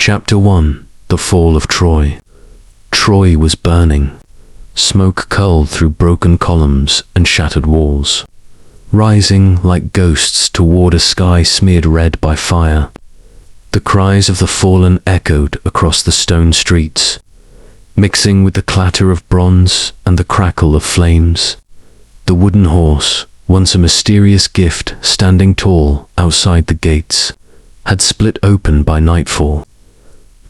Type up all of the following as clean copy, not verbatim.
Chapter 1. The Fall of Troy. Troy was burning. Smoke curled through broken columns and shattered walls, rising like ghosts toward a sky smeared red by fire. The cries of the fallen echoed across the stone streets, mixing with the clatter of bronze and the crackle of flames. The wooden horse, once a mysterious gift standing tall outside the gates, had split open by nightfall.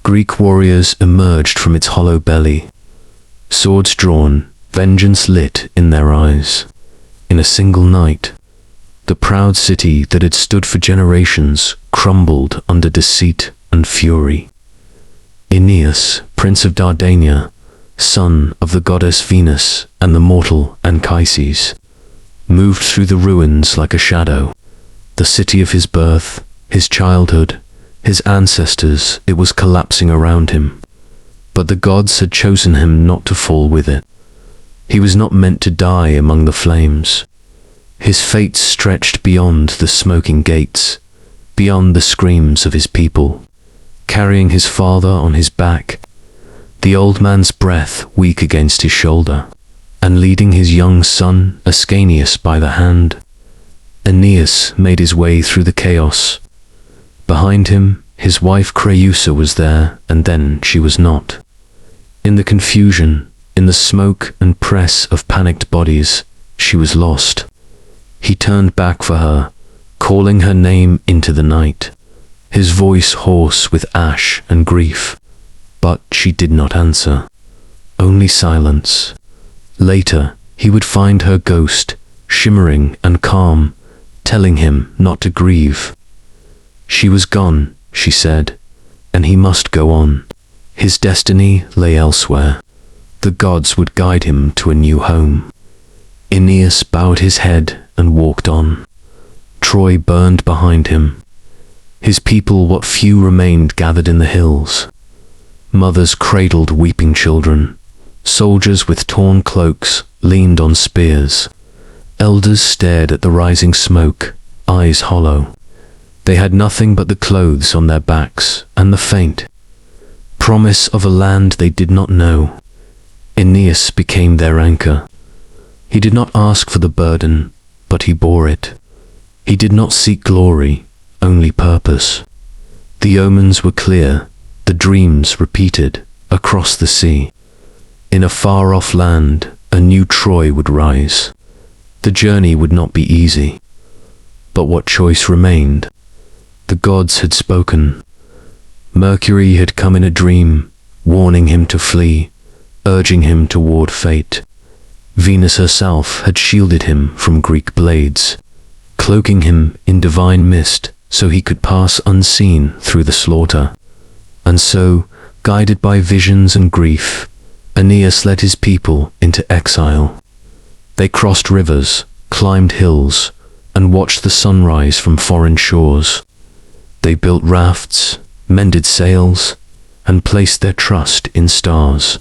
Greek warriors emerged from its hollow belly, swords drawn, vengeance lit in their eyes. In a single night, the proud city that had stood for generations crumbled under deceit and fury. Aeneas, prince of Dardania, son of the goddess Venus and the mortal Anchises, moved through the ruins like a shadow. The city of his birth, his childhood, his ancestors, it was collapsing around him. But the gods had chosen him not to fall with it. He was not meant to die among the flames. His fate stretched beyond the smoking gates, beyond the screams of his people. Carrying his father on his back, the old man's breath weak against his shoulder, and leading his young son Ascanius by the hand, Aeneas made his way through the chaos. Behind him, his wife Creusa was there, and then she was not. In the confusion, in the smoke and press of panicked bodies, she was lost. He turned back for her, calling her name into the night, his voice hoarse with ash and grief. But she did not answer, only silence. Later, he would find her ghost, shimmering and calm, telling him not to grieve. She was gone, she said, and he must go on. His destiny lay elsewhere. The gods would guide him to a new home. Aeneas bowed his head and walked on. Troy burned behind him. His people, what few remained, gathered in the hills. Mothers cradled weeping children. Soldiers with torn cloaks leaned on spears. Elders stared at the rising smoke, eyes hollow. They had nothing but the clothes on their backs and the faint promise of a land they did not know. Aeneas became their anchor. He did not ask for the burden, but he bore it. He did not seek glory, only purpose. The omens were clear, the dreams repeated across the sea. In a far-off land, a new Troy would rise. The journey would not be easy. But what choice remained? The gods had spoken. Mercury had come in a dream, warning him to flee, urging him toward fate. Venus herself had shielded him from Greek blades, cloaking him in divine mist so he could pass unseen through the slaughter. And so, guided by visions and grief, Aeneas led his people into exile. They crossed rivers, climbed hills, and watched the sunrise from foreign shores. They built rafts, mended sails, and placed their trust in stars.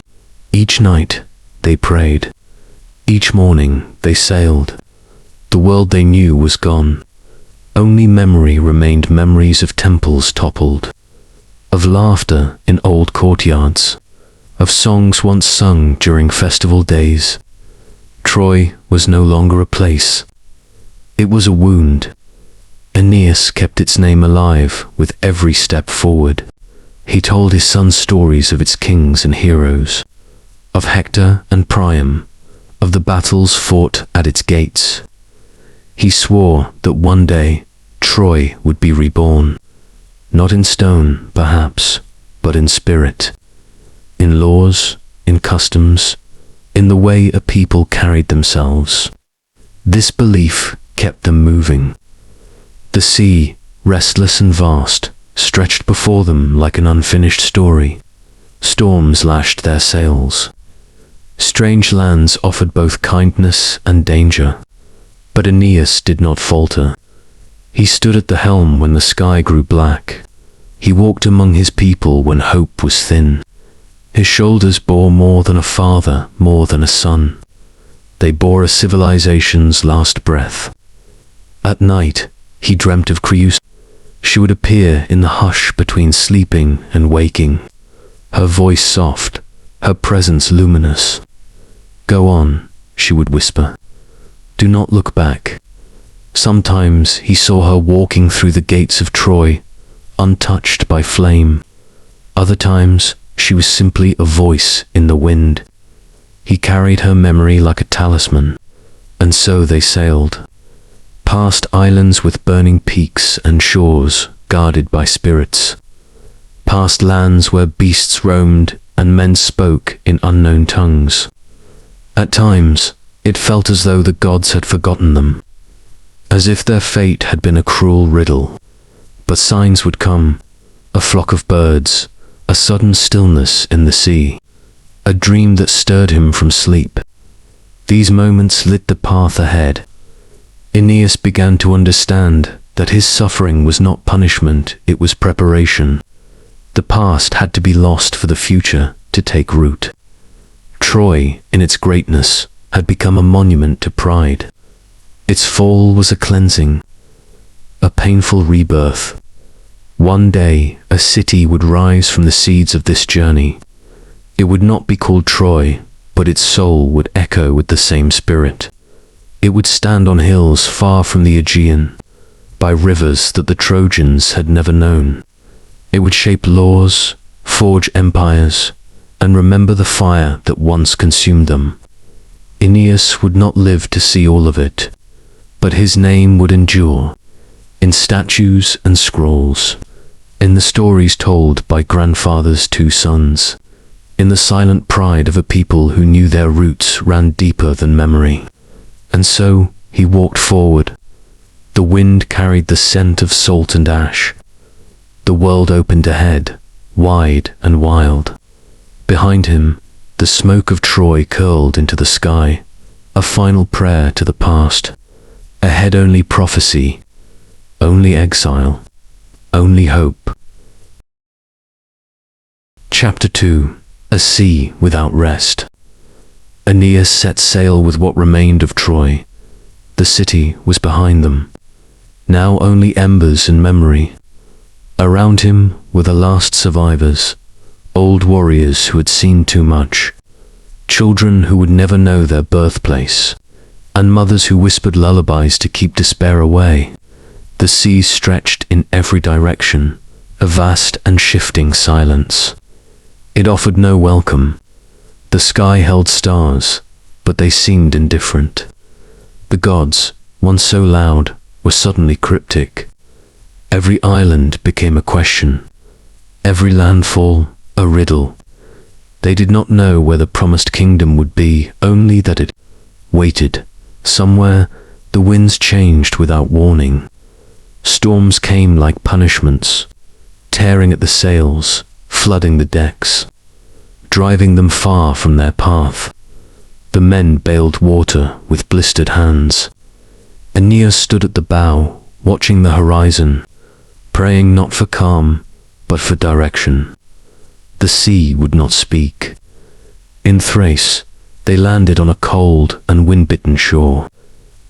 Each night they prayed. Each morning they sailed. The world they knew was gone. Only memory remained, memories of temples toppled, of laughter in old courtyards, of songs once sung during festival days. Troy was no longer a place. It was a wound. Aeneas kept its name alive with every step forward. He told his son stories of its kings and heroes, of Hector and Priam, of the battles fought at its gates. He swore that one day Troy would be reborn, not in stone, perhaps, but in spirit, in laws, in customs, in the way a people carried themselves. This belief kept them moving. The sea, restless and vast, stretched before them like an unfinished story. Storms lashed their sails. Strange lands offered both kindness and danger. But Aeneas did not falter. He stood at the helm when the sky grew black. He walked among his people when hope was thin. His shoulders bore more than a father, more than a son. They bore a civilization's last breath. At night, he dreamt of Creusa. She would appear in the hush between sleeping and waking, her voice soft, her presence luminous. "Go on," she would whisper. "Do not look back." Sometimes he saw her walking through the gates of Troy, untouched by flame. Other times, she was simply a voice in the wind. He carried her memory like a talisman, and so they sailed, past islands with burning peaks and shores guarded by spirits, past lands where beasts roamed and men spoke in unknown tongues. At times, it felt as though the gods had forgotten them, as if their fate had been a cruel riddle. But signs would come, a flock of birds, a sudden stillness in the sea, a dream that stirred him from sleep. These moments lit the path ahead. Aeneas began to understand that his suffering was not punishment, it was preparation. The past had to be lost for the future to take root. Troy, in its greatness, had become a monument to pride. Its fall was a cleansing, a painful rebirth. One day, a city would rise from the seeds of this journey. It would not be called Troy, but its soul would echo with the same spirit. It would stand on hills far from the Aegean, by rivers that the Trojans had never known. It would shape laws, forge empires, and remember the fire that once consumed them. Aeneas would not live to see all of it, but his name would endure, in statues and scrolls, in the stories told by grandfather's two sons, in the silent pride of a people who knew their roots ran deeper than memory. And so he walked forward. The wind carried the scent of salt and ash. The world opened ahead, wide and wild. Behind him, the smoke of Troy curled into the sky, a final prayer to the past. Ahead only prophecy, only exile, only hope. Chapter 2. A Sea Without Rest. Aeneas set sail with what remained of Troy. The city was behind them, now only embers and memory. Around him were the last survivors, old warriors who had seen too much, children who would never know their birthplace, and mothers who whispered lullabies to keep despair away. The sea stretched in every direction, a vast and shifting silence. It offered no welcome. The sky held stars, but they seemed indifferent. The gods, once so loud, were suddenly cryptic. Every island became a question, every landfall a riddle. They did not know where the promised kingdom would be, only that it waited. Somewhere, the winds changed without warning. Storms came like punishments, tearing at the sails, flooding the decks, driving them far from their path. The men bailed water with blistered hands. Aeneas stood at the bow, watching the horizon, praying not for calm, but for direction. The sea would not speak. In Thrace, they landed on a cold and wind-bitten shore.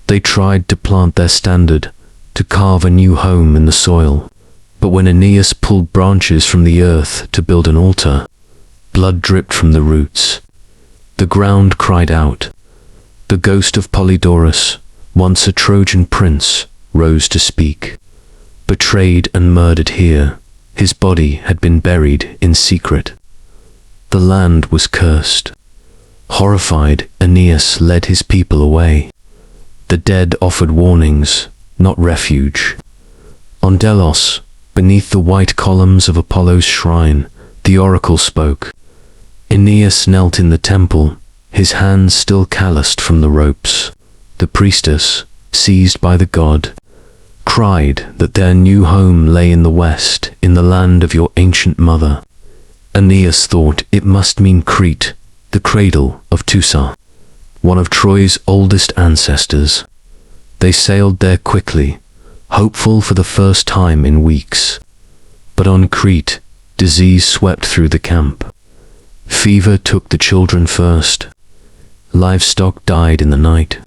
They tried to plant their standard, to carve a new home in the soil. But when Aeneas pulled branches from the earth to build an altar, blood dripped from the roots. The ground cried out. The ghost of Polydorus, once a Trojan prince, rose to speak. Betrayed and murdered here, his body had been buried in secret. The land was cursed. Horrified, Aeneas led his people away. The dead offered warnings, not refuge. On Delos, beneath the white columns of Apollo's shrine, the oracle spoke. Aeneas knelt in the temple, his hands still calloused from the ropes. The priestess, seized by the god, cried that their new home lay in the west, in the land of your ancient mother. Aeneas thought it must mean Crete, the cradle of Teucer, one of Troy's oldest ancestors. They sailed there quickly, hopeful for the first time in weeks. But on Crete, disease swept through the camp. Fever took the children first. Livestock died in the night.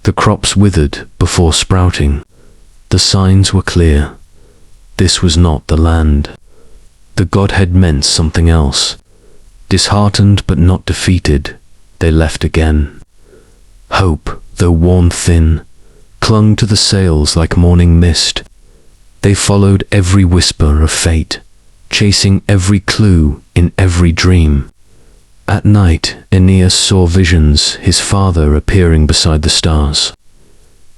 The crops withered before sprouting. The signs were clear. This was not the land. The godhead meant something else. Disheartened but not defeated, they left again. Hope, though worn thin, clung to the sails like morning mist. They followed every whisper of fate, chasing every clue in every dream. At night, Aeneas saw visions, his father appearing beside the stars,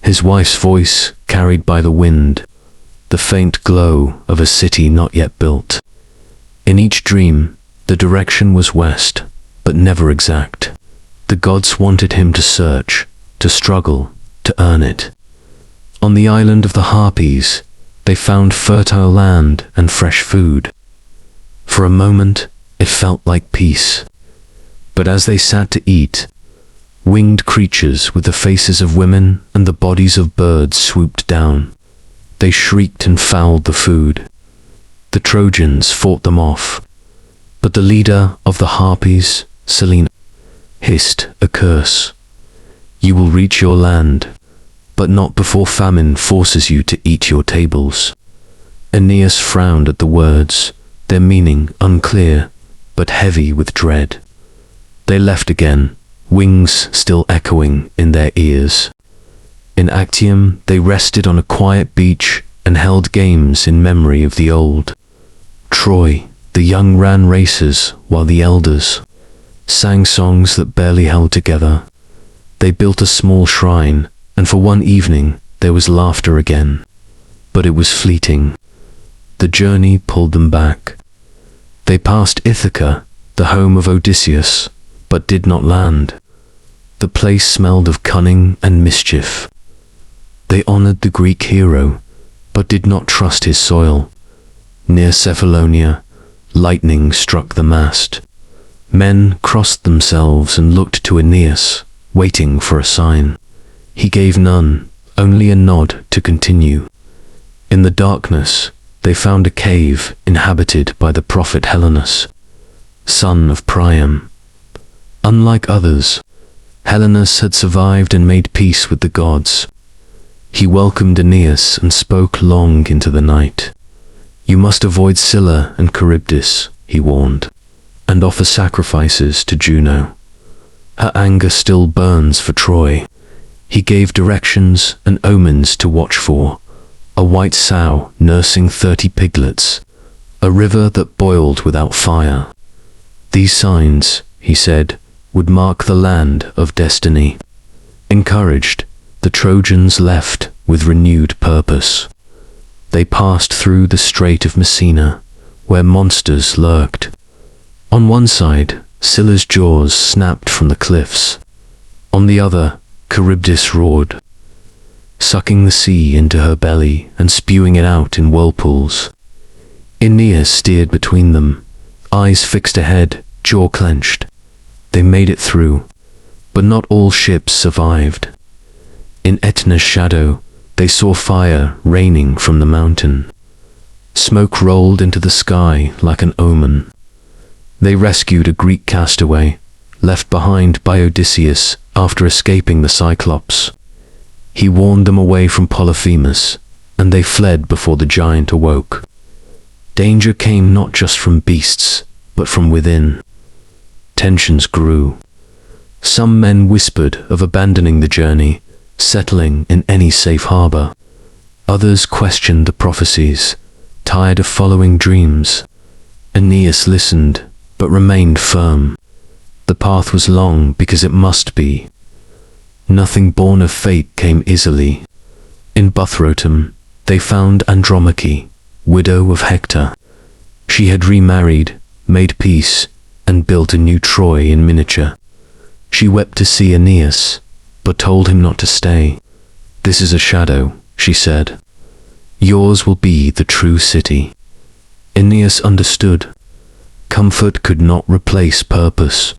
his wife's voice carried by the wind, the faint glow of a city not yet built. In each dream, the direction was west, but never exact. The gods wanted him to search, to struggle, to earn it. On the island of the Harpies, they found fertile land and fresh food. For a moment, it felt like peace. But as they sat to eat, winged creatures with the faces of women and the bodies of birds swooped down. They shrieked and fouled the food. The Trojans fought them off, but the leader of the Harpies, Selene, hissed a curse. You will reach your land, but not before famine forces you to eat your tables. Aeneas frowned at the words, their meaning unclear, but heavy with dread. They left again, wings still echoing in their ears. In Actium, they rested on a quiet beach and held games in memory of the old. Troy, the young ran races while the elders sang songs that barely held together. They built a small shrine, and for one evening there was laughter again. But it was fleeting. The journey pulled them back. They passed Ithaca, the home of Odysseus, but did not land. The place smelled of cunning and mischief. They honored the Greek hero, but did not trust his soil. Near Cephalonia, lightning struck the mast. Men crossed themselves and looked to Aeneas, waiting for a sign. He gave none, only a nod to continue. In the darkness, they found a cave inhabited by the prophet Helenus, son of Priam. Unlike others, Helenus had survived and made peace with the gods. He welcomed Aeneas and spoke long into the night. You must avoid Scylla and Charybdis, he warned, and offer sacrifices to Juno. Her anger still burns for Troy. He gave directions and omens to watch for: a white sow nursing 30 piglets, a river that boiled without fire. These signs, he said, would mark the land of destiny. Encouraged, the Trojans left with renewed purpose. They passed through the Strait of Messina, where monsters lurked. On one side, Scylla's jaws snapped from the cliffs. On the other, Charybdis roared, sucking the sea into her belly and spewing it out in whirlpools. Aeneas steered between them, eyes fixed ahead, jaw clenched. They made it through, but not all ships survived. In Aetna's shadow, they saw fire raining from the mountain. Smoke rolled into the sky like an omen. They rescued a Greek castaway, left behind by Odysseus after escaping the Cyclops. He warned them away from Polyphemus, and they fled before the giant awoke. Danger came not just from beasts, but from within. Tensions grew. Some men whispered of abandoning the journey, settling in any safe harbor. Others questioned the prophecies, tired of following dreams. Aeneas listened, but remained firm. The path was long because it must be. Nothing born of fate came easily. In Buthrotum, they found Andromache, widow of Hector. She had remarried, made peace, and built a new Troy in miniature. She wept to see Aeneas, but told him not to stay. This is a shadow, she said. Yours will be the true city. Aeneas understood. Comfort could not replace purpose.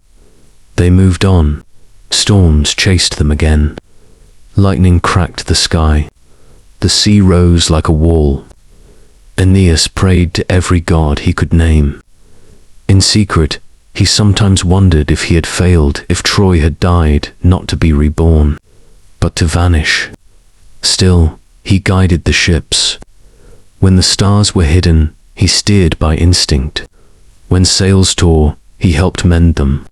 They moved on. Storms chased them again. Lightning cracked the sky. The sea rose like a wall. Aeneas prayed to every god he could name. In secret, he sometimes wondered if he had failed, if Troy had died, not to be reborn, but to vanish. Still, he guided the ships. When the stars were hidden, he steered by instinct. When sails tore, he helped mend them.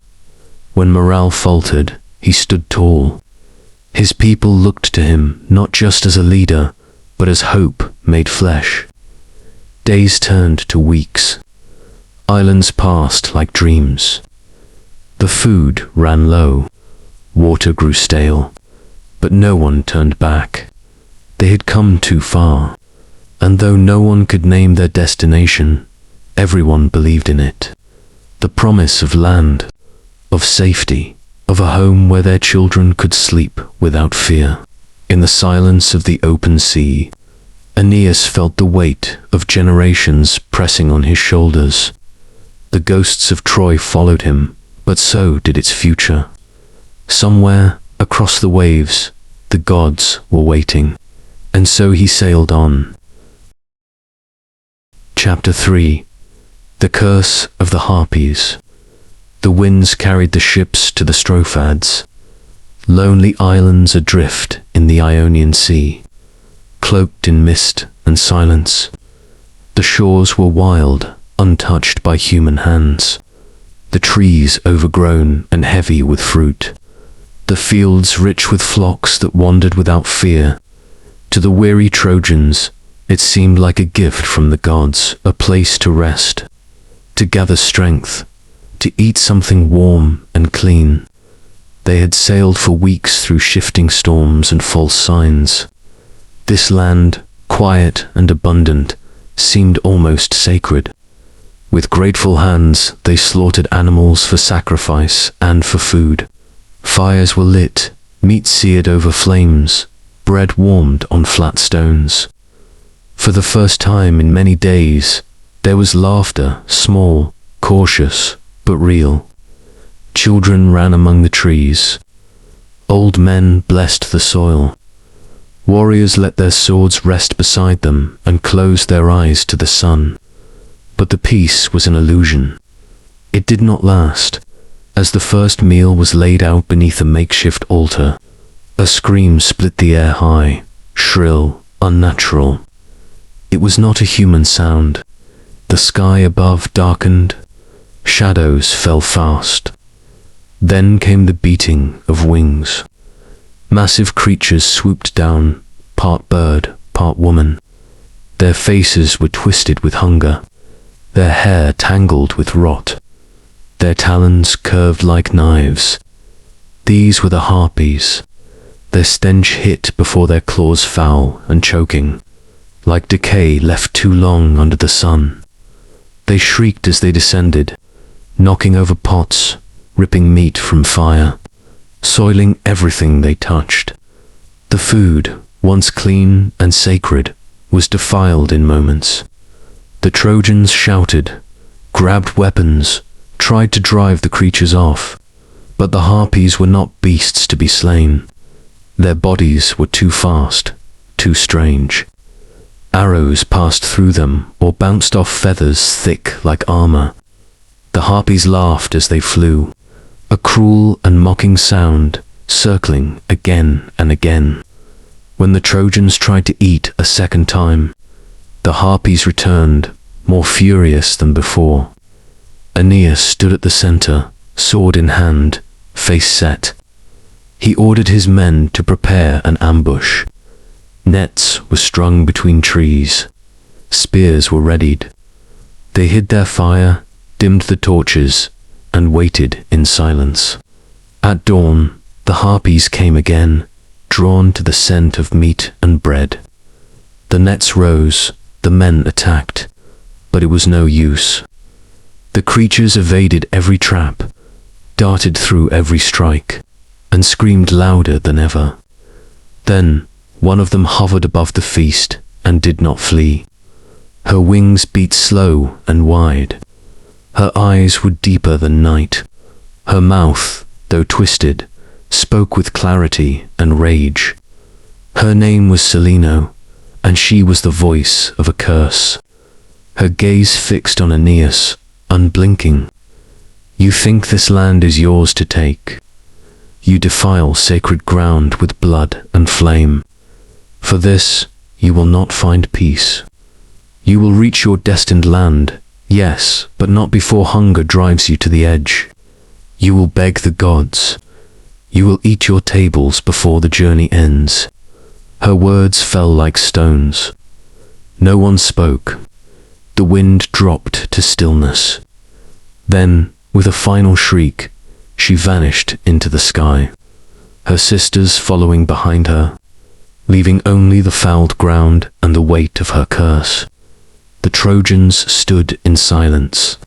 When morale faltered, he stood tall. His people looked to him not just as a leader, but as hope made flesh. Days turned to weeks. Islands passed like dreams. The food ran low. Water grew stale. But no one turned back. They had come too far. And though no one could name their destination, everyone believed in it. The promise of land, of safety, of a home where their children could sleep without fear. In the silence of the open sea, Aeneas felt the weight of generations pressing on his shoulders. The ghosts of Troy followed him, but so did its future. Somewhere across the waves, the gods were waiting, and so he sailed on. Chapter 3. The Curse of the Harpies. The winds carried the ships to the Strophads, lonely islands adrift in the Ionian Sea, cloaked in mist and silence. The shores were wild, untouched by human hands, the trees overgrown and heavy with fruit, the fields rich with flocks that wandered without fear. To the weary Trojans, it seemed like a gift from the gods, a place to rest, to gather strength, to eat something warm and clean. They had sailed for weeks through shifting storms and false signs. This land, quiet and abundant, seemed almost sacred. With grateful hands, they slaughtered animals for sacrifice and for food. Fires were lit, meat seared over flames, bread warmed on flat stones. For the first time in many days, there was laughter, small, cautious, but real. Children ran among the trees. Old men blessed the soil. Warriors let their swords rest beside them and closed their eyes to the sun. But the peace was an illusion. It did not last. As the first meal was laid out beneath a makeshift altar, a scream split the air high, shrill, unnatural. It was not a human sound. The sky above darkened. Shadows fell fast. Then came the beating of wings. Massive creatures swooped down, part bird, part woman. Their faces were twisted with hunger, their hair tangled with rot, their talons curved like knives. These were the Harpies. Their stench hit before their claws foul and choking, like decay left too long under the sun. They shrieked as they descended, knocking over pots, ripping meat from fire, soiling everything they touched. The food, once clean and sacred, was defiled in moments. The Trojans shouted, grabbed weapons, tried to drive the creatures off, but the Harpies were not beasts to be slain. Their bodies were too fast, too strange. Arrows passed through them or bounced off feathers thick like armor. The Harpies laughed as they flew, a cruel and mocking sound, circling again and again. When the Trojans tried to eat a second time, the Harpies returned, more furious than before. Aeneas stood at the center, sword in hand, face set. He ordered his men to prepare an ambush. Nets were strung between trees. Spears were readied. They hid their fire, dimmed the torches, and waited in silence. At dawn, the Harpies came again, drawn to the scent of meat and bread. The nets rose, the men attacked, but it was no use. The creatures evaded every trap, darted through every strike, and screamed louder than ever. Then, one of them hovered above the feast and did not flee. Her wings beat slow and wide. Her eyes were deeper than night. Her mouth, though twisted, spoke with clarity and rage. Her name was Seleno, and she was the voice of a curse. Her gaze fixed on Aeneas, unblinking. You think this land is yours to take. You defile sacred ground with blood and flame. For this, you will not find peace. You will reach your destined land, yes, but not before hunger drives you to the edge. You will beg the gods. You will eat your tables before the journey ends. Her words fell like stones. No one spoke. The wind dropped to stillness. Then, with a final shriek, she vanished into the sky, her sisters following behind her, leaving only the fouled ground and the weight of her curse. The Trojans stood in silence.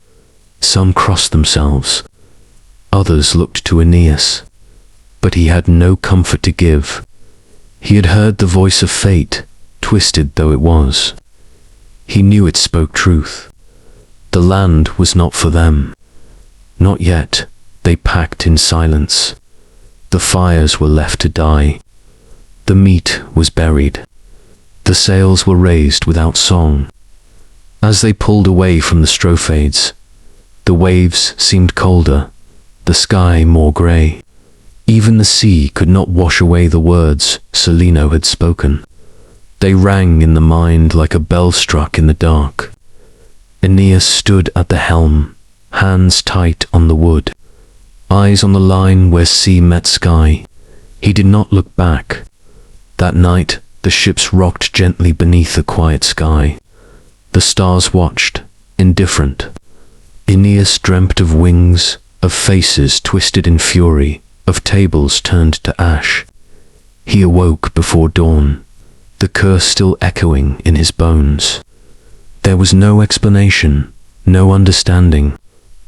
Some crossed themselves. Others looked to Aeneas, but he had no comfort to give. He had heard the voice of fate, twisted though it was. He knew it spoke truth. The land was not for them. Not yet. They packed in silence. The fires were left to die. The meat was buried. The sails were raised without song. As they pulled away from the strophades, the waves seemed colder, the sky more grey. Even the sea could not wash away the words Cellino had spoken. They rang in the mind like a bell struck in the dark. Aeneas stood at the helm, hands tight on the wood, eyes on the line where sea met sky. He did not look back. That night, the ships rocked gently beneath a quiet sky. The stars watched, indifferent. Aeneas dreamt of wings, of faces twisted in fury, of tables turned to ash. He awoke before dawn, the curse still echoing in his bones. There was no explanation, no understanding,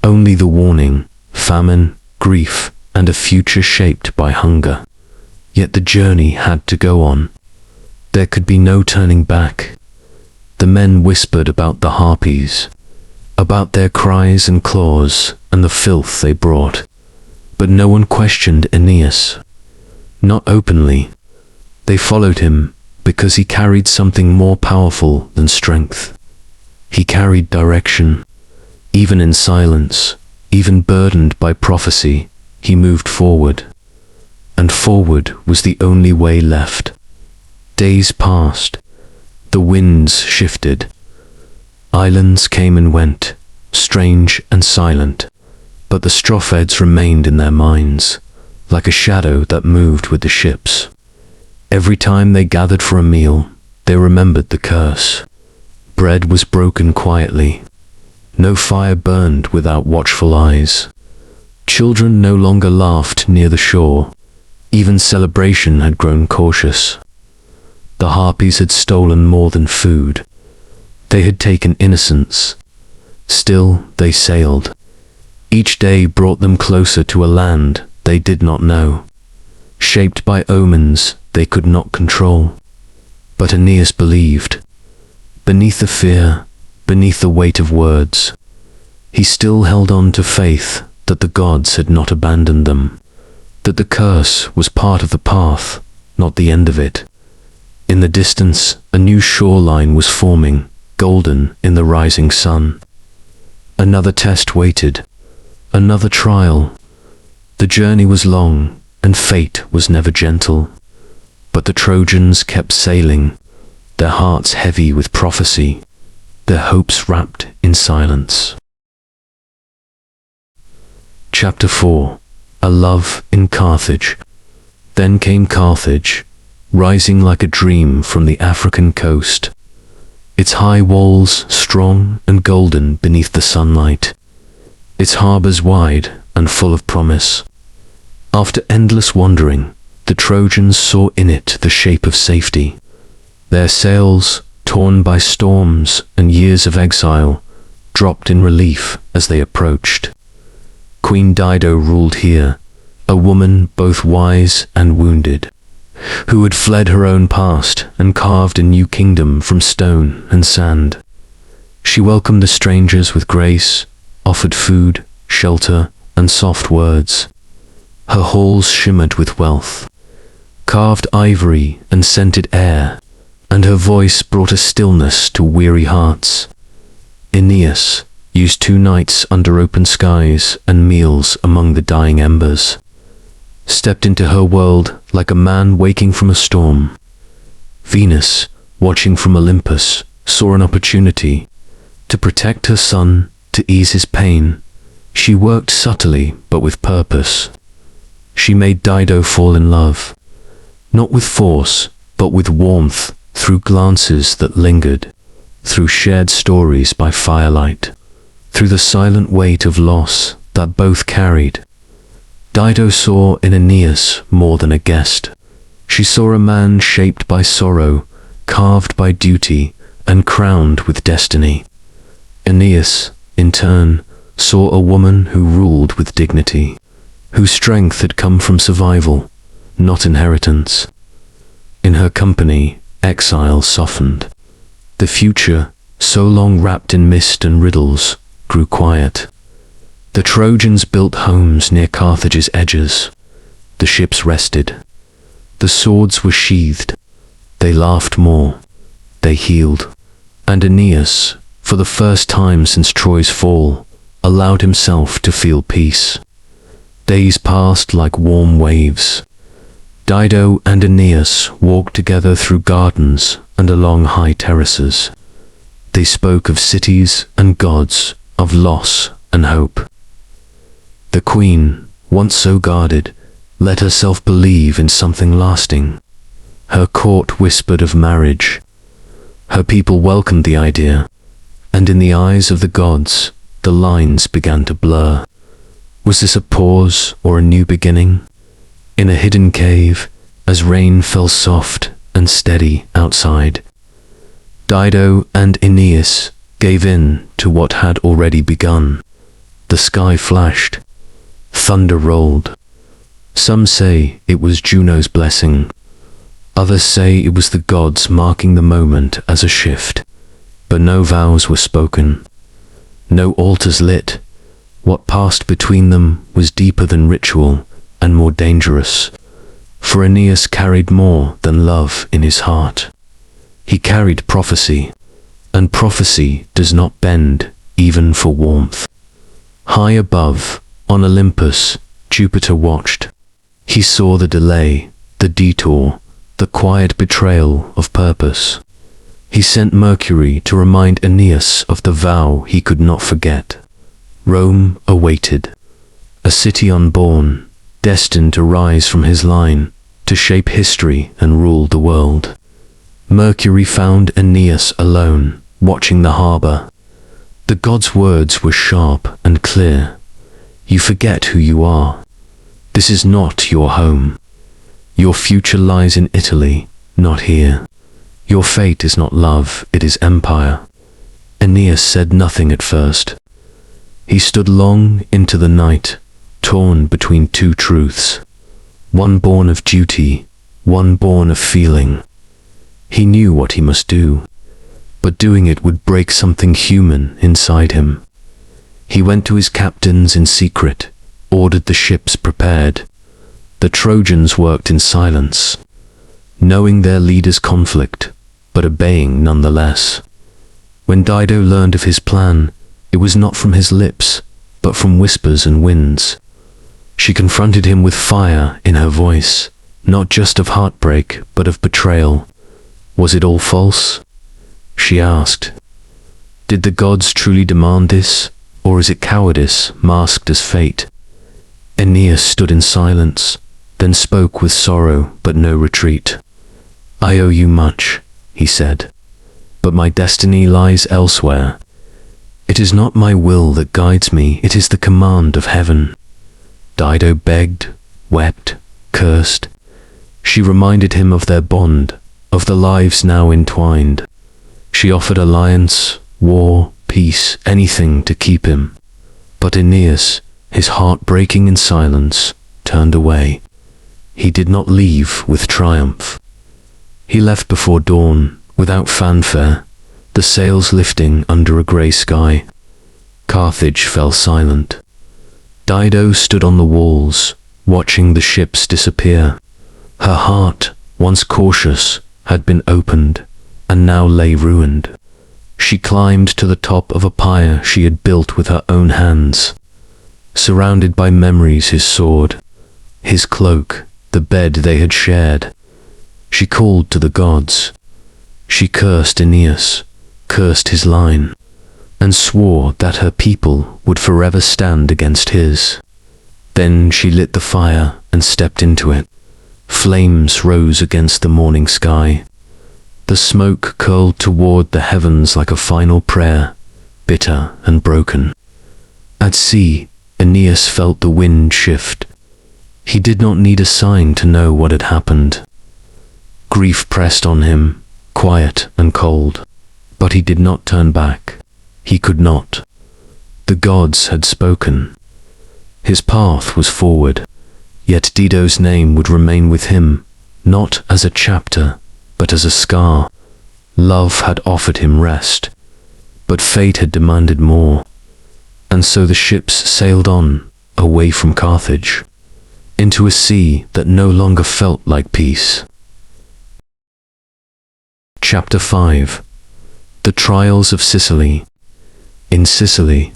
only the warning, famine, grief, and a future shaped by hunger. Yet the journey had to go on. There could be no turning back. The men whispered about the Harpies, about their cries and claws and the filth they brought. But no one questioned Aeneas. Not openly. They followed him because he carried something more powerful than strength. He carried direction. Even in silence, even burdened by prophecy, he moved forward. And forward was the only way left. Days passed. The winds shifted. Islands came and went, strange and silent, but the strophades remained in their minds, like a shadow that moved with the ships. Every time they gathered for a meal, they remembered the curse. Bread was broken quietly. No fire burned without watchful eyes. Children no longer laughed near the shore. Even celebration had grown cautious. The Harpies had stolen more than food. They had taken innocence. Still, they sailed. Each day brought them closer to a land they did not know, shaped by omens they could not control. But Aeneas believed. Beneath the fear, beneath the weight of words, he still held on to faith that the gods had not abandoned them, that the curse was part of the path, not the end of it. In the distance, a new shoreline was forming, golden in the rising sun. Another test waited, another trial. The journey was long, and fate was never gentle. But the Trojans kept sailing, their hearts heavy with prophecy, their hopes wrapped in silence. Chapter 4. A Love in Carthage. Then came Carthage, rising like a dream from the African coast, its high walls strong and golden beneath the sunlight, its harbors wide and full of promise. After endless wandering, the Trojans saw in it the shape of safety. Their sails, torn by storms and years of exile, dropped in relief as they approached. Queen Dido ruled here, a woman both wise and wounded, who had fled her own past and carved a new kingdom from stone and sand. She welcomed the strangers with grace, offered food, shelter, and soft words. Her halls shimmered with wealth, carved ivory and scented air, and her voice brought a stillness to weary hearts. Aeneas used 2 nights under open skies and meals among the dying embers, stepped into her world like a man waking from a storm. Venus, watching from Olympus, saw an opportunity to protect her son, to ease his pain. She worked subtly, but with purpose. She made Dido fall in love, not with force, but with warmth, through glances that lingered, through shared stories by firelight, through the silent weight of loss that both carried. Dido saw in Aeneas more than a guest. She saw a man shaped by sorrow, carved by duty, and crowned with destiny. Aeneas, in turn, saw a woman who ruled with dignity, whose strength had come from survival, not inheritance. In her company, exile softened. The future, so long wrapped in mist and riddles, grew quiet. The Trojans built homes near Carthage's edges. The ships rested. The swords were sheathed. They laughed more. They healed. And Aeneas, for the first time since Troy's fall, allowed himself to feel peace. Days passed like warm waves. Dido and Aeneas walked together through gardens and along high terraces. They spoke of cities and gods, of loss and hope. The queen, once so guarded, let herself believe in something lasting. Her court whispered of marriage. Her people welcomed the idea, and in the eyes of the gods, the lines began to blur. Was this a pause or a new beginning? In a hidden cave, as rain fell soft and steady outside, Dido and Aeneas gave in to what had already begun. The sky flashed. Thunder rolled. Some say it was Juno's blessing. Others say it was the gods marking the moment as a shift. But no vows were spoken. No altars lit. What passed between them was deeper than ritual and more dangerous. For Aeneas carried more than love in his heart. He carried prophecy, and prophecy does not bend even for warmth. High above, on Olympus, Jupiter watched. He saw the delay, the detour, the quiet betrayal of purpose. He sent Mercury to remind Aeneas of the vow he could not forget. Rome awaited, a city unborn, destined to rise from his line, to shape history and rule the world. Mercury found Aeneas alone, watching the harbor. The god's words were sharp and clear. You forget who you are. This is not your home. Your future lies in Italy, not here. Your fate is not love, it is empire. Aeneas said nothing at first. He stood long into the night, torn between two truths. One born of duty, one born of feeling. He knew what he must do, but doing it would break something human inside him. He went to his captains in secret, ordered the ships prepared. The Trojans worked in silence, knowing their leader's conflict, but obeying nonetheless. When Dido learned of his plan, it was not from his lips, but from whispers and winds. She confronted him with fire in her voice, not just of heartbreak, but of betrayal. Was it all false? She asked. Did the gods truly demand this, or is it cowardice masked as fate? Aeneas stood in silence, then spoke with sorrow but no retreat. I owe you much, he said, but my destiny lies elsewhere. It is not my will that guides me, it is the command of heaven. Dido begged, wept, cursed. She reminded him of their bond, of the lives now entwined. She offered alliance, war, peace, anything to keep him. But Aeneas, his heart breaking in silence, turned away. He did not leave with triumph. He left before dawn, without fanfare, the sails lifting under a grey sky. Carthage fell silent. Dido stood on the walls, watching the ships disappear. Her heart, once cautious, had been opened, and now lay ruined. She climbed to the top of a pyre she had built with her own hands. Surrounded by memories, his sword, his cloak, the bed they had shared. She called to the gods. She cursed Aeneas, cursed his line, and swore that her people would forever stand against his. Then she lit the fire and stepped into it. Flames rose against the morning sky. The smoke curled toward the heavens like a final prayer, bitter and broken. At sea, Aeneas felt the wind shift. He did not need a sign to know what had happened. Grief pressed on him, quiet and cold, but he did not turn back. He could not. The gods had spoken. His path was forward, yet Dido's name would remain with him, not as a chapter, but as a scar. Love had offered him rest, but fate had demanded more. And so the ships sailed on, away from Carthage, into a sea that no longer felt like peace. Chapter 5. The Trials of Sicily. In Sicily,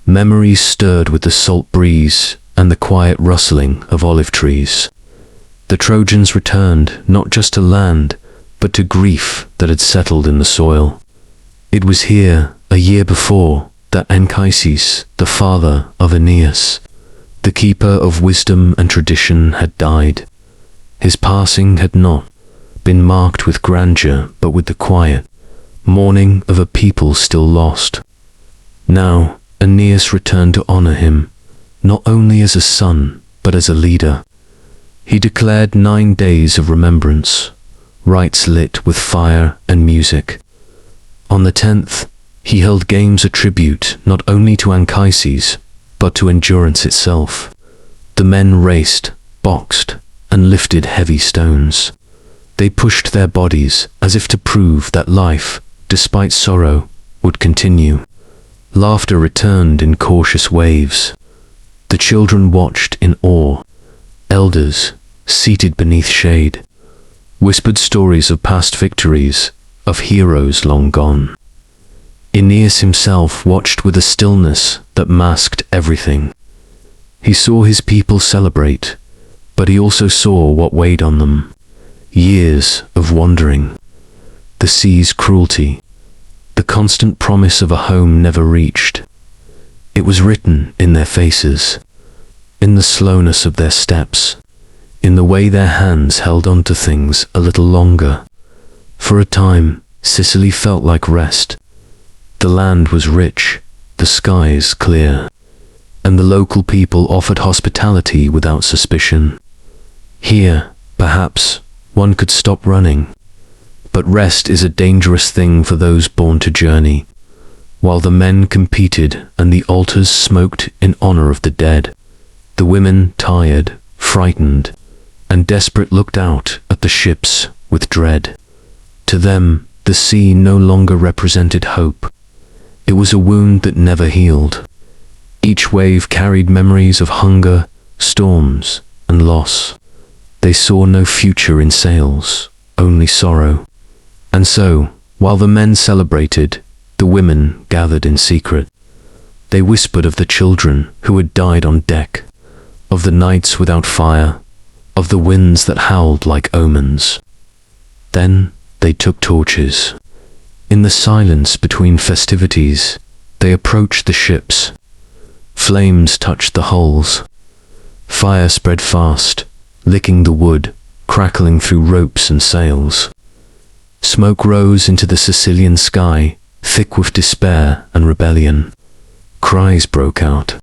memories stirred with the salt breeze and the quiet rustling of olive trees. The Trojans returned not just to land, but to grief that had settled in the soil. It was here, a year before, that Anchises, the father of Aeneas, the keeper of wisdom and tradition, had died. His passing had not been marked with grandeur, but with the quiet mourning of a people still lost. Now, Aeneas returned to honor him, not only as a son, but as a leader. He declared 9 days of remembrance, rites lit with fire and music. On the 10th, he held games a tribute not only to Anchises, but to endurance itself. The men raced, boxed, and lifted heavy stones. They pushed their bodies as if to prove that life, despite sorrow, would continue. Laughter returned in cautious waves. The children watched in awe. Elders, seated beneath shade, whispered stories of past victories, of heroes long gone. Aeneas himself watched with a stillness that masked everything. He saw his people celebrate, but he also saw what weighed on them. Years of wandering, the sea's cruelty, the constant promise of a home never reached. It was written in their faces, in the slowness of their steps, in the way their hands held on to things a little longer. For a time, Sicily felt like rest. The land was rich, the skies clear, and the local people offered hospitality without suspicion. Here, perhaps, one could stop running. But rest is a dangerous thing for those born to journey. While the men competed and the altars smoked in honor of the dead, the women, tired, frightened, and desperate, looked out at the ships with dread. To them, the sea no longer represented hope. It was a wound that never healed. Each wave carried memories of hunger, storms, and loss. They saw no future in sails, only sorrow. And so, while the men celebrated, the women gathered in secret. They whispered of the children who had died on deck, of the nights without fire, of the winds that howled like omens. Then they took torches. In the silence between festivities, they approached the ships. Flames touched the hulls. Fire spread fast, licking the wood, crackling through ropes and sails. Smoke rose into the Sicilian sky, thick with despair and rebellion. Cries broke out.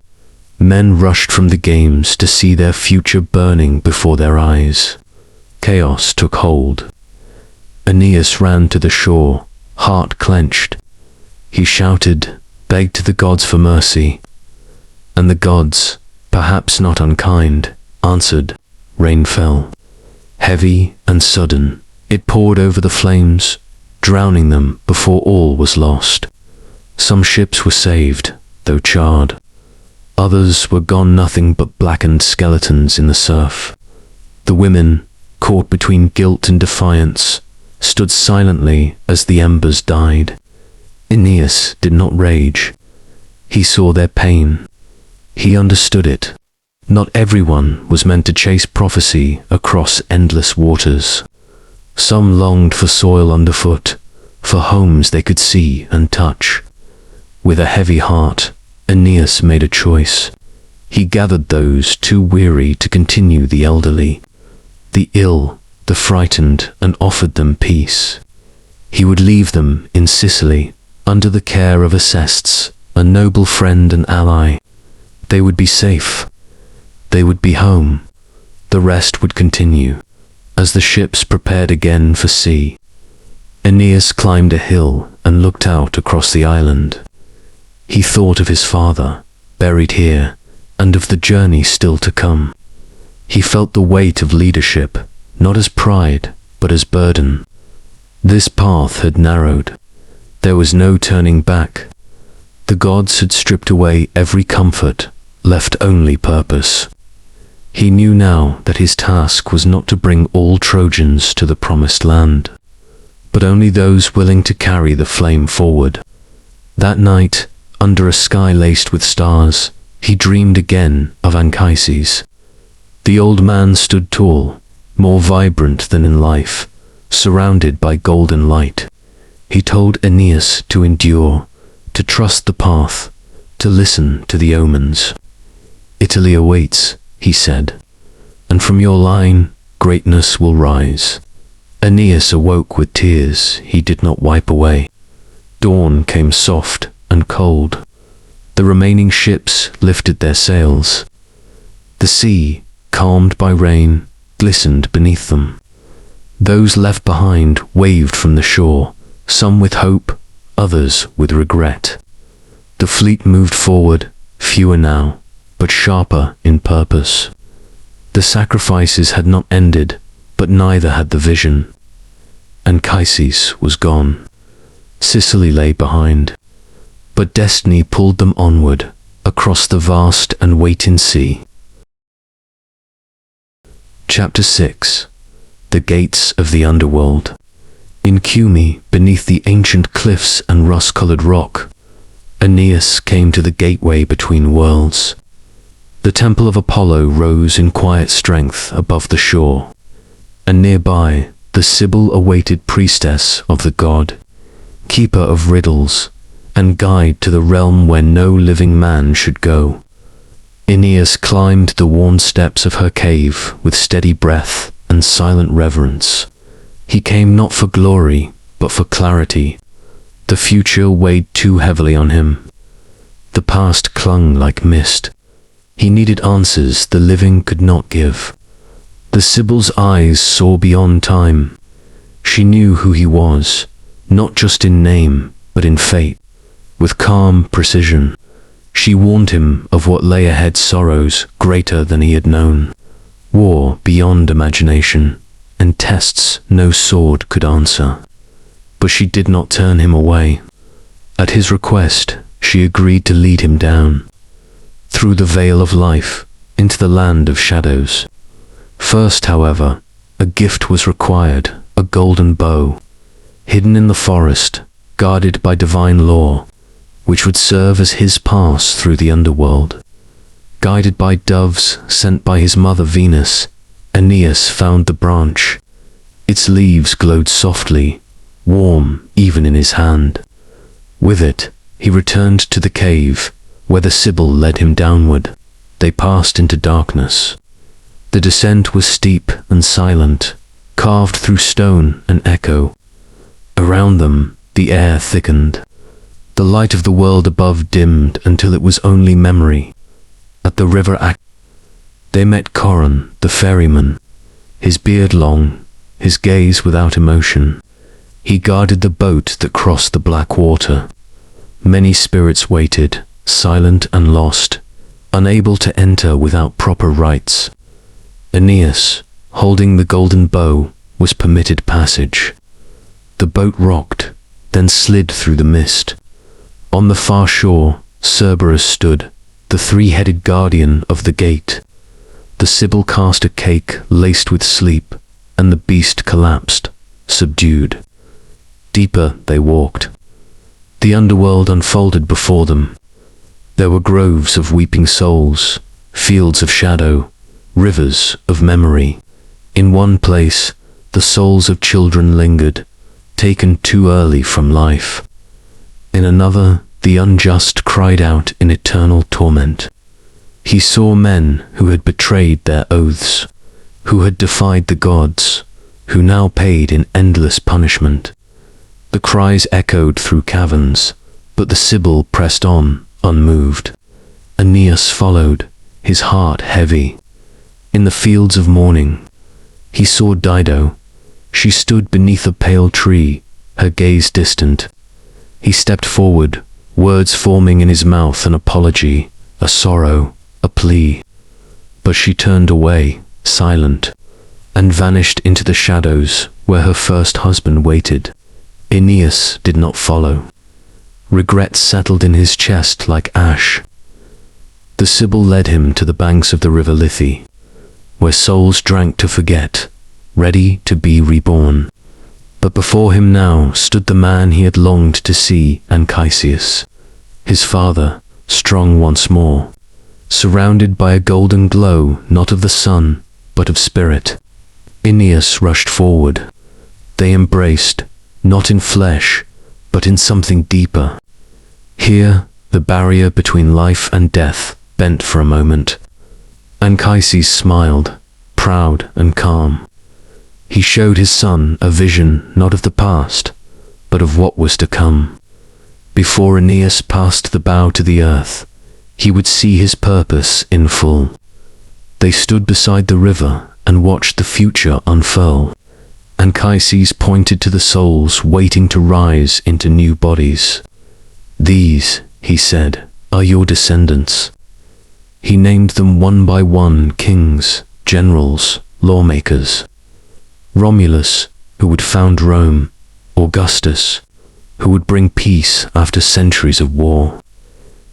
Men rushed from the games to see their future burning before their eyes. Chaos took hold. Aeneas ran to the shore, heart clenched. He shouted, begged the gods for mercy. And the gods, perhaps not unkind, answered. Rain fell. Heavy and sudden, it poured over the flames, drowning them before all was lost. Some ships were saved, though charred. Others were gone, nothing but blackened skeletons in the surf. The women, caught between guilt and defiance, stood silently as the embers died. Aeneas did not rage. He saw their pain. He understood it. Not everyone was meant to chase prophecy across endless waters. Some longed for soil underfoot, for homes they could see and touch. With a heavy heart, Aeneas made a choice. He gathered those too weary to continue, the elderly, the ill, the frightened, and offered them peace. He would leave them in Sicily, under the care of Acestes, a noble friend and ally. They would be safe. They would be home. The rest would continue, as the ships prepared again for sea. Aeneas climbed a hill and looked out across the island. He thought of his father, buried here, and of the journey still to come. He felt the weight of leadership, not as pride, but as burden. This path had narrowed. There was no turning back. The gods had stripped away every comfort, left only purpose. He knew now that his task was not to bring all Trojans to the promised land, but only those willing to carry the flame forward. That night, under a sky laced with stars, he dreamed again of Anchises. The old man stood tall, more vibrant than in life, surrounded by golden light. He told Aeneas to endure, to trust the path, to listen to the omens. "Italy awaits," he said, "and from your line greatness will rise." Aeneas awoke with tears he did not wipe away. Dawn came soft and cold. The remaining ships lifted their sails. The sea, calmed by rain, glistened beneath them. Those left behind waved from the shore, some with hope, others with regret. The fleet moved forward, fewer now, but sharper in purpose. The sacrifices had not ended, but neither had the vision. Anchises was gone. Sicily lay behind. But destiny pulled them onward, across the vast and waiting sea. Chapter 6. The Gates of the Underworld. In Cumae, beneath the ancient cliffs and rust-colored rock, Aeneas came to the gateway between worlds. The temple of Apollo rose in quiet strength above the shore, and nearby the Sibyl-awaited priestess of the god, keeper of riddles, and guide to the realm where no living man should go. Aeneas climbed the worn steps of her cave with steady breath and silent reverence. He came not for glory, but for clarity. The future weighed too heavily on him. The past clung like mist. He needed answers the living could not give. The Sibyl's eyes saw beyond time. She knew who he was, not just in name, but in fate. With calm precision, she warned him of what lay ahead, sorrows greater than he had known, war beyond imagination, and tests no sword could answer. But she did not turn him away. At his request, she agreed to lead him down, through the veil of life, into the land of shadows. First, however, a gift was required, a golden bow, hidden in the forest, guarded by divine law, which would serve as his pass through the underworld. Guided by doves sent by his mother Venus, Aeneas found the branch. Its leaves glowed softly, warm even in his hand. With it, he returned to the cave, where the Sibyl led him downward. They passed into darkness. The descent was steep and silent, carved through stone and echo. Around them, the air thickened. The light of the world above dimmed until it was only memory. At the river they met Coron, the ferryman, his beard long, his gaze without emotion. He guarded the boat that crossed the black water. Many spirits waited, silent and lost, unable to enter without proper rites. Aeneas, holding the golden bow, was permitted passage. The boat rocked, then slid through the mist. On the far shore, Cerberus stood, the three-headed guardian of the gate. The Sibyl cast a cake laced with sleep, and the beast collapsed, subdued. Deeper they walked. The underworld unfolded before them. There were groves of weeping souls, fields of shadow, rivers of memory. In one place, the souls of children lingered, taken too early from life. In another, the unjust cried out in eternal torment. He saw men who had betrayed their oaths, who had defied the gods, who now paid in endless punishment. The cries echoed through caverns, but the Sibyl pressed on, unmoved. Aeneas followed, his heart heavy. In the fields of morning, he saw Dido. She stood beneath a pale tree, her gaze distant. He stepped forward, words forming in his mouth, an apology, a sorrow, a plea. But she turned away, silent, and vanished into the shadows where her first husband waited. Aeneas did not follow. Regret settled in his chest like ash. The Sibyl led him to the banks of the river Lethe, where souls drank to forget, ready to be reborn. But before him now stood the man he had longed to see, Anchises, his father, strong once more, surrounded by a golden glow, not of the sun, but of spirit. Aeneas rushed forward. They embraced, not in flesh, but in something deeper. Here, the barrier between life and death bent for a moment. Anchises smiled, proud and calm. He showed his son a vision not of the past, but of what was to come. Before Aeneas passed the bow to the earth, he would see his purpose in full. They stood beside the river and watched the future unfurl. Anchises pointed to the souls waiting to rise into new bodies. "These," he said, "are your descendants." He named them one by one: kings, generals, lawmakers. Romulus, who would found Rome; Augustus, who would bring peace after centuries of war.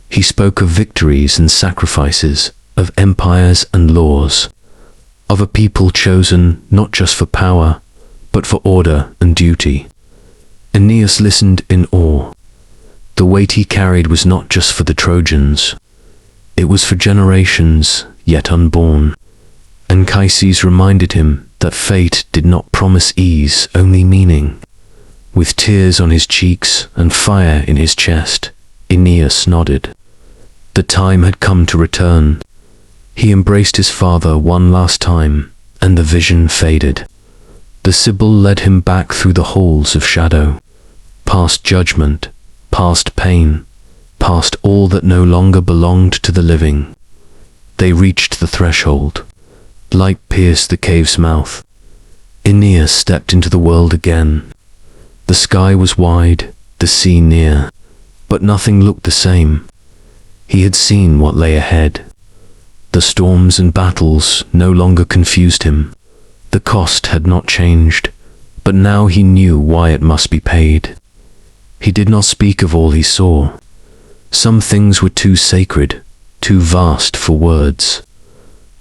He spoke of victories and sacrifices, of empires and laws, of a people chosen not just for power, but for order and duty. Aeneas listened in awe. The weight he carried was not just for the Trojans. It was for generations yet unborn. Anchises reminded him that fate did not promise ease, only meaning. With tears on his cheeks and fire in his chest, Aeneas nodded. The time had come to return. He embraced his father one last time, and the vision faded. The Sibyl led him back through the halls of shadow, past judgment, past pain, past all that no longer belonged to the living. They reached the threshold. Light pierced the cave's mouth. Aeneas stepped into the world again. The sky was wide, the sea near, but nothing looked the same. He had seen what lay ahead. The storms and battles no longer confused him. The cost had not changed, but now he knew why it must be paid. He did not speak of all he saw. Some things were too sacred, too vast for words.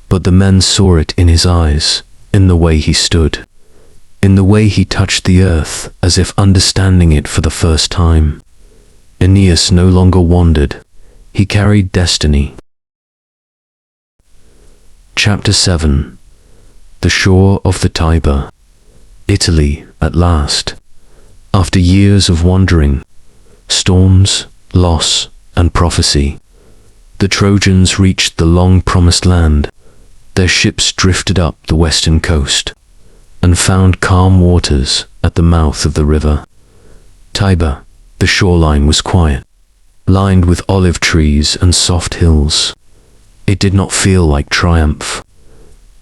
But the men saw it in his eyes, in the way he stood, in the way he touched the earth as if understanding it for the first time. Aeneas no longer wandered. He carried destiny. Chapter 7. The shore of the Tiber. Italy, at last. After years of wandering, storms, loss, and prophecy, the Trojans reached the long-promised land. Their ships drifted up the western coast and found calm waters at the mouth of the river Tiber. The shoreline was quiet, lined with olive trees and soft hills. It did not feel like triumph.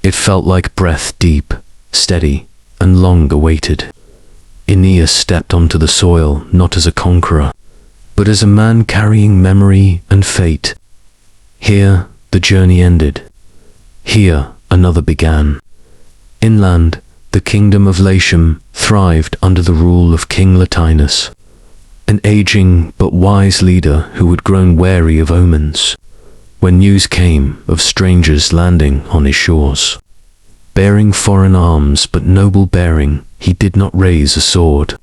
It felt like breath, deep, steady, and long awaited. Aeneas stepped onto the soil not as a conqueror, but as a man carrying memory and fate. Here the journey ended. Here another began. Inland, the kingdom of Latium thrived under the rule of King Latinus, an aging but wise leader who had grown wary of omens when news came of strangers landing on his shores. Bearing foreign arms but noble bearing, he did not raise a sword.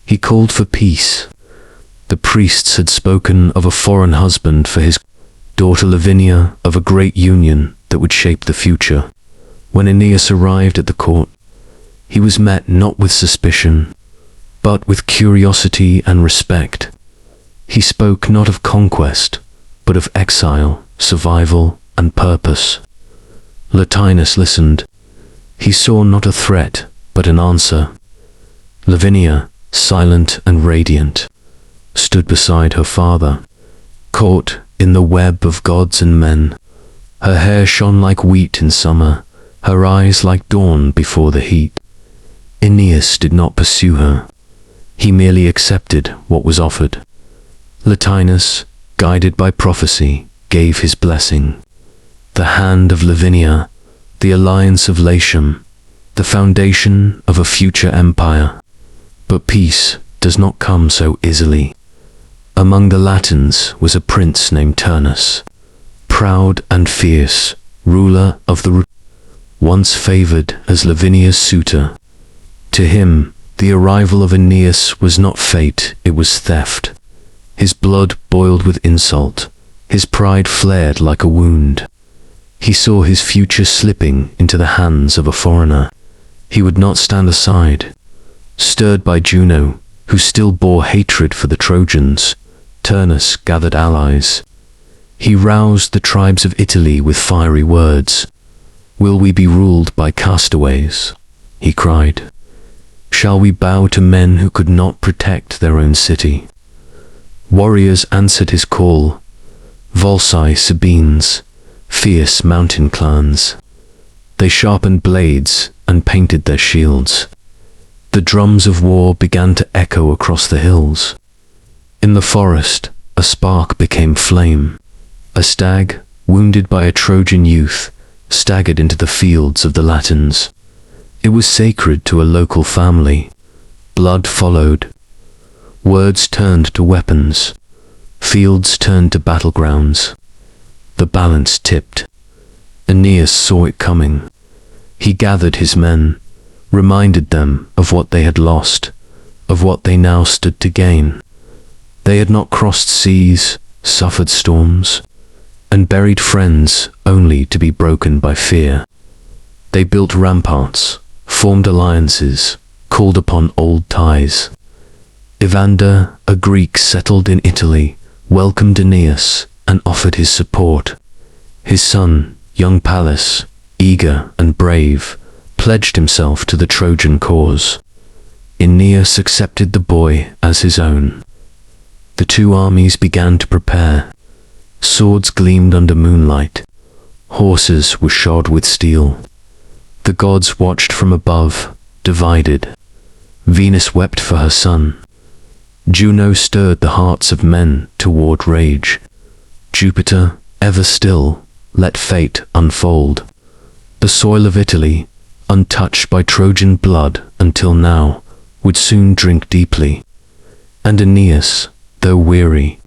He called for peace. The priests had spoken of a foreign husband for his daughter Lavinia, of a great union that would shape the future. When Aeneas arrived at the court, he was met not with suspicion, but with curiosity and respect. He spoke not of conquest, but of exile, survival, and purpose. Latinus listened. He saw not a threat, but an answer. Lavinia, silent and radiant, stood beside her father, caught in the web of gods and men. Her hair shone like wheat in summer, her eyes like dawn before the heat. Aeneas did not pursue her. He merely accepted what was offered. Latinus, guided by prophecy, gave his blessing. The hand of Lavinia, the alliance of Latium, the foundation of a future empire. But peace does not come so easily. Among the Latins was a prince named Turnus, proud and fierce, ruler of the once favored as Lavinia's suitor. To him, the arrival of Aeneas was not fate, it was theft. His blood boiled with insult, his pride flared like a wound. He saw his future slipping into the hands of a foreigner. He would not stand aside. Stirred by Juno, who still bore hatred for the Trojans, Turnus gathered allies. He roused the tribes of Italy with fiery words. "Will we be ruled by castaways?" he cried. "Shall we bow to men who could not protect their own city?" Warriors answered his call. Volsci, Sabines, fierce mountain clans. They sharpened blades and painted their shields. The drums of war began to echo across the hills. In the forest, a spark became flame. A stag, wounded by a Trojan youth, staggered into the fields of the Latins. It was sacred to a local family. Blood followed. Words turned to weapons. Fields turned to battlegrounds. The balance tipped. Aeneas saw it coming. He gathered his men, reminded them of what they had lost, of what they now stood to gain. They had not crossed seas, suffered storms, and buried friends only to be broken by fear. They built ramparts, formed alliances, called upon old ties. Evander, a Greek settled in Italy, welcomed Aeneas and offered his support. His son, young Pallas, eager and brave, pledged himself to the Trojan cause. Aeneas accepted the boy as his own. The two armies began to prepare. Swords gleamed under moonlight. Horses were shod with steel. The gods watched from above, divided. Venus wept for her son. Juno stirred the hearts of men toward rage. Jupiter, ever still, let fate unfold. The soil of Italy, untouched by Trojan blood until now, would soon drink deeply. And Aeneas, though weary,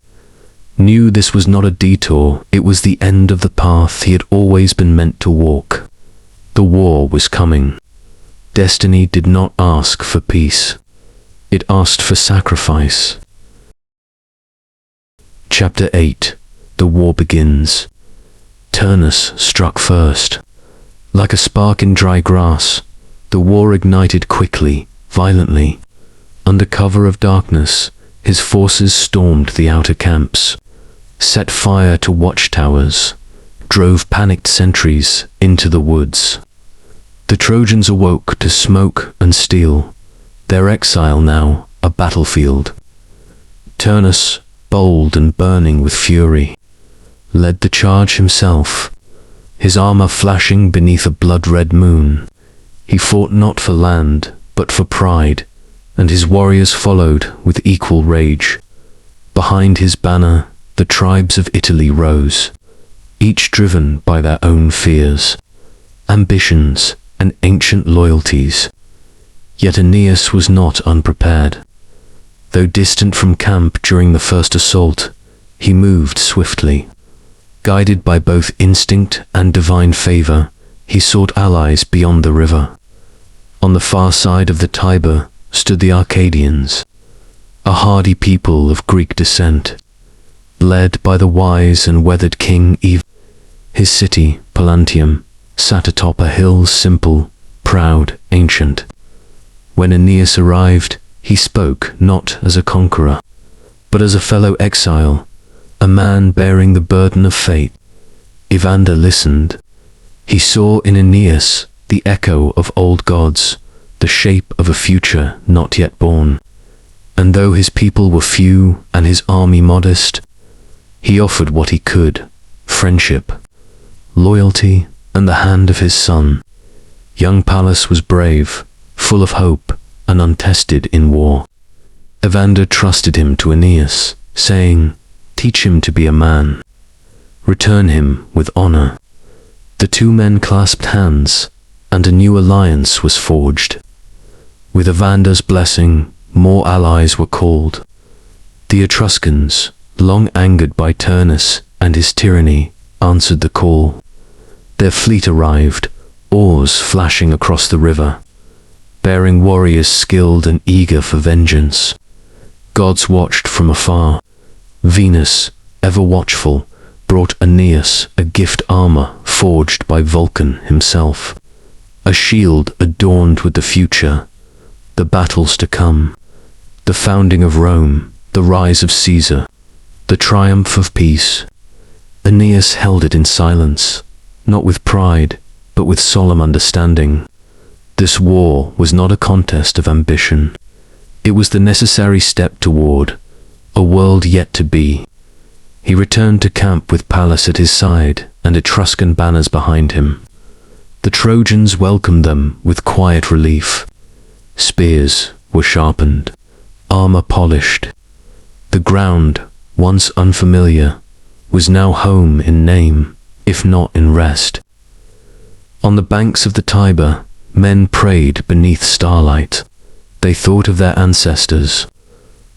knew this was not a detour, it was the end of the path he had always been meant to walk. The war was coming. Destiny did not ask for peace. It asked for sacrifice. Chapter 8. The war begins. Turnus struck first. Like a spark in dry grass, the war ignited quickly, violently. Under cover of darkness, his forces stormed the outer camps, set fire to watchtowers, drove panicked sentries into the woods. The Trojans awoke to smoke and steel, their exile now a battlefield. Turnus, bold and burning with fury, led the charge himself, his armor flashing beneath a blood-red moon. He fought not for land, but for pride, and his warriors followed with equal rage. Behind his banner, the tribes of Italy rose, each driven by their own fears, ambitions, and ancient loyalties. Yet Aeneas was not unprepared. Though distant from camp during the first assault, he moved swiftly. Guided by both instinct and divine favor, he sought allies beyond the river. On the far side of the Tiber stood the Arcadians, a hardy people of Greek descent, led by the wise and weathered king Eve. His city, Pallanteum, sat atop a hill, simple, proud, ancient. When Aeneas arrived, He spoke not as a conqueror, but as a fellow exile, a man bearing the burden of fate. Evander listened. He saw in Aeneas the echo of old gods, the shape of a future not yet born. And though his people were few and his army modest, he offered what he could: friendship, loyalty, and the hand of his son. Young Pallas was brave, full of hope, and untested in war. Evander trusted him to Aeneas, saying, "Teach him to be a man. Return him with honor." The two men clasped hands, and a new alliance was forged. With Evander's blessing, more allies were called. The Etruscans, long angered by Turnus and his tyranny, answered the call. Their fleet arrived, oars flashing across the river, bearing warriors skilled and eager for vengeance. Gods watched from afar. Venus, ever watchful, brought Aeneas a gift armor forged by Vulcan himself, a shield adorned with the future, the battles to come, the founding of Rome, the rise of Caesar, the triumph of peace. Aeneas held it in silence, not with pride, but with solemn understanding. This war was not a contest of ambition. It was the necessary step toward a world yet to be. He returned to camp with Pallas at his side and Etruscan banners behind him. The Trojans welcomed them with quiet relief. Spears were sharpened, armor polished. The ground, once unfamiliar, was now home in name, if not in rest. On the banks of the Tiber, men prayed beneath starlight. They thought of their ancestors,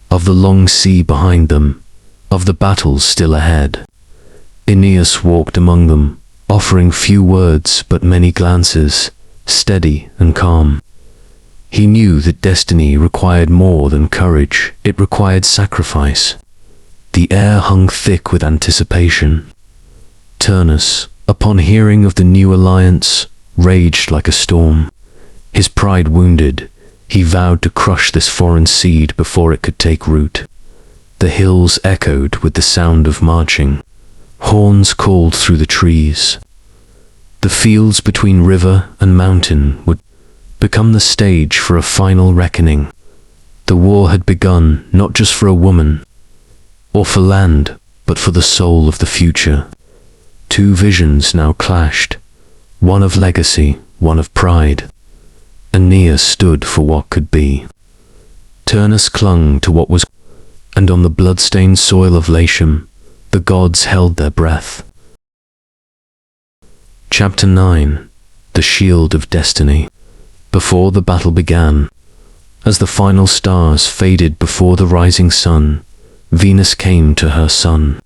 of the long sea behind them, of the battles still ahead. Aeneas walked among them, offering few words but many glances, steady and calm. He knew that destiny required more than courage, it required sacrifice. The air hung thick with anticipation. Turnus, upon hearing of the new alliance, raged like a storm. His pride wounded, he vowed to crush this foreign seed before it could take root. The hills echoed with the sound of marching. Horns called through the trees. The fields between river and mountain would become the stage for a final reckoning. The war had begun not just for a woman, or for land, but for the soul of the future. Two visions now clashed, one of legacy, one of pride. Aeneas stood for what could be. Turnus clung to what was, and on the blood-stained soil of Latium, the gods held their breath. Chapter 9. The Shield of Destiny. Before the battle began, as the final stars faded before the rising sun, Venus came to her son.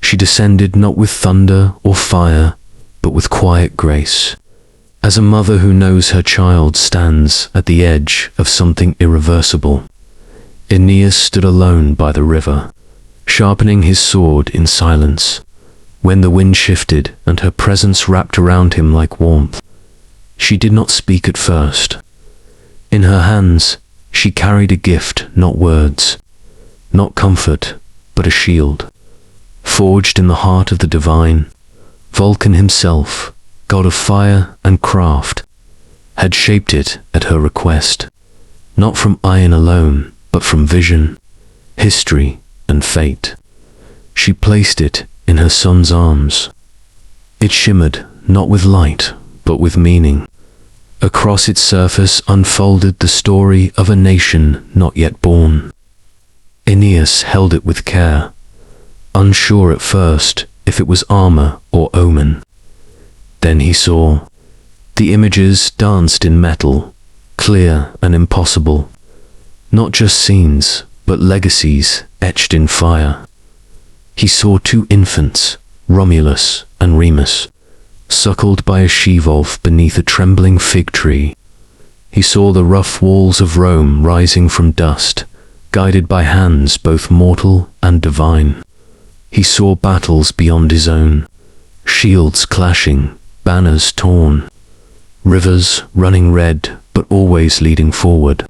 She descended not with thunder or fire, but with quiet grace, as a mother who knows her child stands at the edge of something irreversible. Aeneas stood alone by the river, sharpening his sword in silence. When the wind shifted and her presence wrapped around him like warmth, she did not speak at first. In her hands, she carried a gift, not words, not comfort, but a shield. Forged in the heart of the divine, Vulcan himself, god of fire and craft, had shaped it at her request, not from iron alone, but from vision, history, and fate. She placed it in her son's arms. It shimmered not with light, but with meaning. Across its surface unfolded the story of a nation not yet born. Aeneas held it with care, unsure at first if it was armor or omen. Then he saw. The images danced in metal, clear and impossible. Not just scenes, but legacies etched in fire. He saw two infants, Romulus and Remus, suckled by a she-wolf beneath a trembling fig tree. He saw the rough walls of Rome rising from dust, guided by hands both mortal and divine. He saw battles beyond his own, shields clashing, banners torn, rivers running red but always leading forward.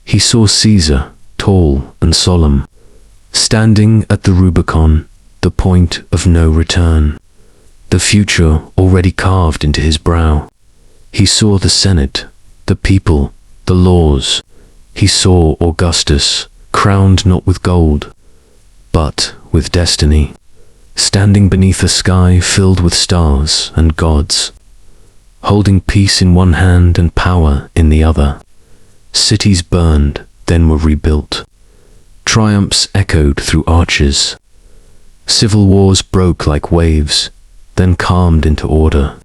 He saw Caesar, tall and solemn, standing at the Rubicon, the point of no return, the future already carved into his brow. He saw the Senate, the people, the laws. He saw Augustus, crowned not with gold, but with destiny, standing beneath a sky filled with stars and gods, holding peace in one hand and power in the other. Cities burned, then were rebuilt. Triumphs echoed through arches. Civil wars broke like waves, then calmed into order.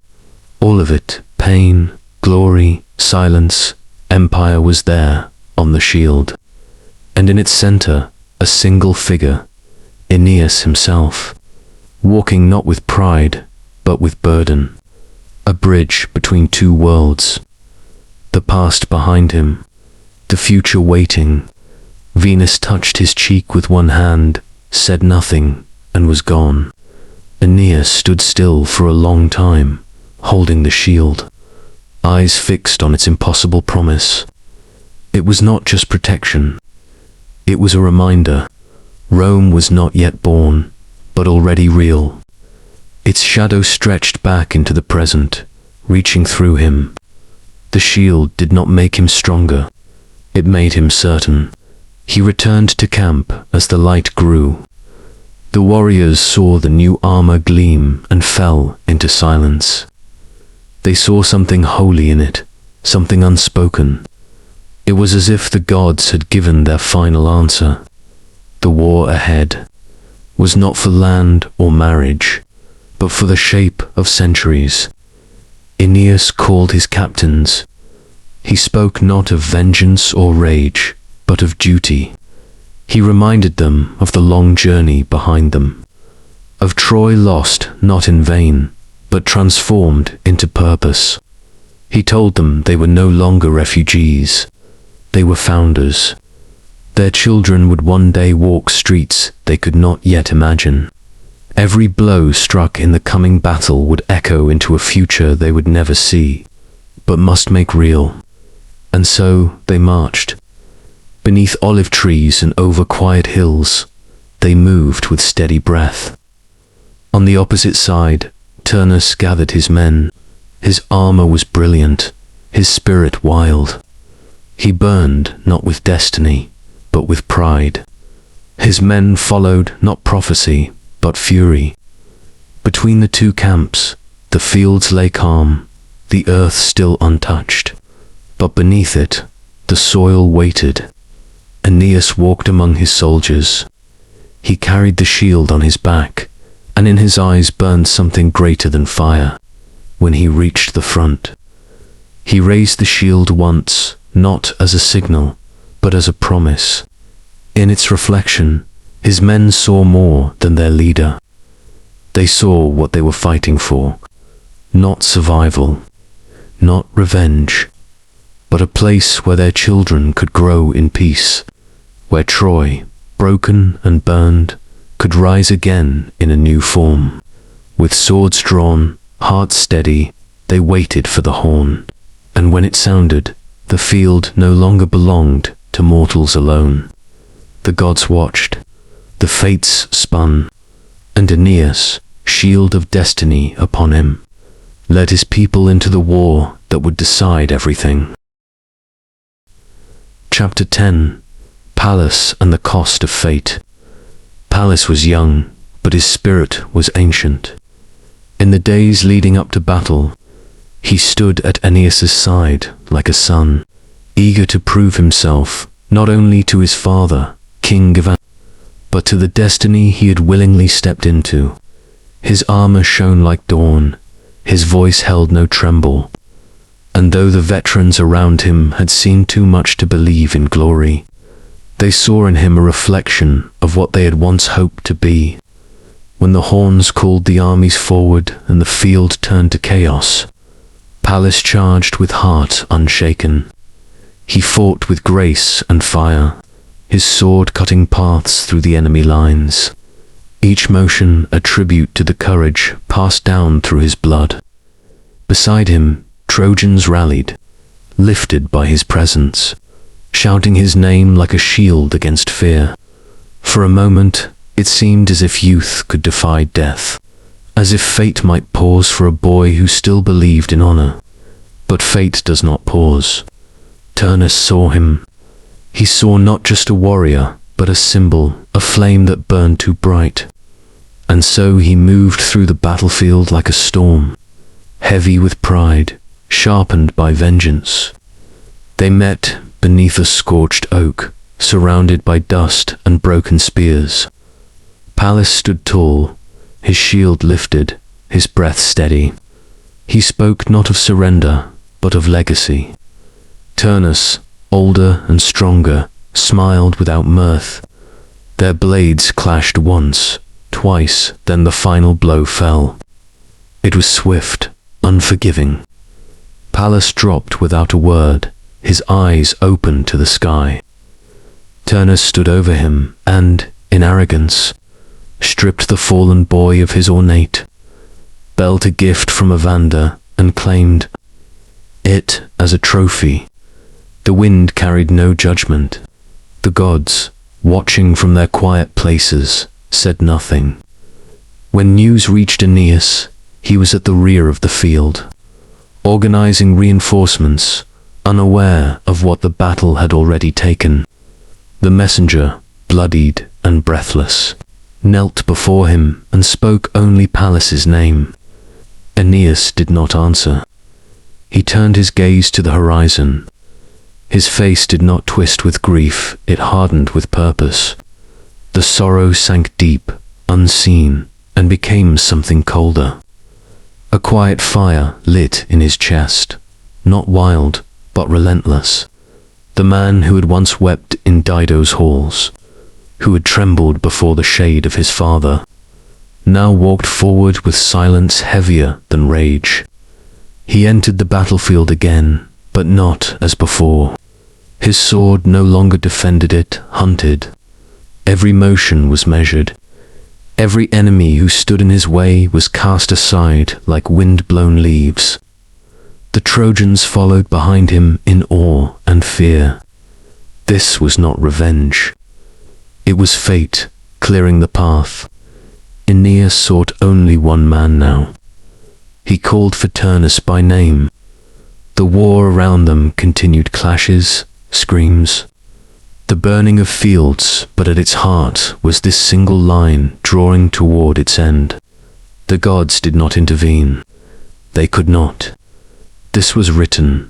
All of it, pain, glory, silence, empire was there on the shield. And in its center, a single figure, Aeneas himself, walking not with pride, but with burden, a bridge between two worlds. The past behind him, the future waiting. Venus touched his cheek with one hand, said nothing, and was gone. Aeneas stood still for a long time, holding the shield, eyes fixed on its impossible promise. It was not just protection. It was a reminder. Rome was not yet born, but already real. Its shadow stretched back into the present, reaching through him. The shield did not make him stronger. It made him certain. He returned to camp as the light grew. The warriors saw the new armor gleam and fell into silence. They saw something holy in it, something unspoken. It was as if the gods had given their final answer. The war ahead was not for land or marriage, but for the shape of centuries. Aeneas called his captains. He spoke not of vengeance or rage, but of duty. He reminded them of the long journey behind them, of Troy lost not in vain, but transformed into purpose. He told them they were no longer refugees. They were founders. Their children would one day walk streets they could not yet imagine. Every blow struck in the coming battle would echo into a future they would never see, but must make real. And so they marched. Beneath olive trees and over quiet hills, they moved with steady breath. On the opposite side, Turnus gathered his men. His armor was brilliant, his spirit wild. He burned not with destiny, but with pride. His men followed not prophecy, but fury. Between the two camps, the fields lay calm, the earth still untouched. But beneath it, the soil waited. Aeneas walked among his soldiers. He carried the shield on his back, and in his eyes burned something greater than fire. When he reached the front, he raised the shield once, not as a signal, but as a promise. In its reflection, his men saw more than their leader. They saw what they were fighting for, not survival, not revenge, but a place where their children could grow in peace, where Troy, broken and burned, could rise again in a new form. With swords drawn, hearts steady, they waited for the horn, and when it sounded, the field no longer belonged to mortals alone. The gods watched, the fates spun, and Aeneas, shield of destiny upon him, led his people into the war that would decide everything. Chapter 10. Pallas and the Cost of Fate. Pallas was young, but his spirit was ancient. In the days leading up to battle, he stood at Aeneas' side like a son, eager to prove himself not only to his father, king of Aeneas, but to the destiny he had willingly stepped into. His armor shone like dawn, his voice held no tremble, and though the veterans around him had seen too much to believe in glory, they saw in him a reflection of what they had once hoped to be. When the horns called the armies forward and the field turned to chaos, Pallas charged with heart unshaken. He fought with grace and fire, his sword cutting paths through the enemy lines, each motion a tribute to the courage passed down through his blood. Beside him, Trojans rallied, lifted by his presence. shouting his name like a shield against fear. For a moment, it seemed as if youth could defy death, as if fate might pause for a boy who still believed in honor. But fate does not pause. Turnus saw him. He saw not just a warrior, but a symbol, a flame that burned too bright. And so he moved through the battlefield like a storm, heavy with pride, sharpened by vengeance. They met beneath a scorched oak, surrounded by dust and broken spears. Pallas stood tall, his shield lifted, his breath steady. He spoke not of surrender, but of legacy. Turnus, older and stronger, smiled without mirth. Their blades clashed once, twice, then the final blow fell. It was swift, unforgiving. Pallas dropped without a word, his eyes open to the sky. Turnus stood over him and, in arrogance, stripped the fallen boy of his ornate, belt a gift from Evander, and claimed it as a trophy. The wind carried no judgment. The gods, watching from their quiet places, said nothing. When news reached Aeneas, he was at the rear of the field, organizing reinforcements, unaware of what the battle had already taken. The messenger, bloodied and breathless, knelt before him and spoke only Pallas's name. Aeneas did not answer. He turned his gaze to the horizon. His face did not twist with grief, it hardened with purpose. The sorrow sank deep, unseen, and became something colder. A quiet fire lit in his chest, not wild, but relentless. The man who had once wept in Dido's halls, who had trembled before the shade of his father, now walked forward with silence heavier than rage. He entered the battlefield again, but not as before. His sword no longer defended it, hunted. Every motion was measured. Every enemy who stood in his way was cast aside like wind-blown leaves. The Trojans followed behind him in awe and fear. This was not revenge. It was fate, clearing the path. Aeneas sought only one man now. He called for Turnus by name. The war around them continued, clashes, screams, the burning of fields, but at its heart was this single line drawing toward its end. The gods did not intervene. They could not. This was written.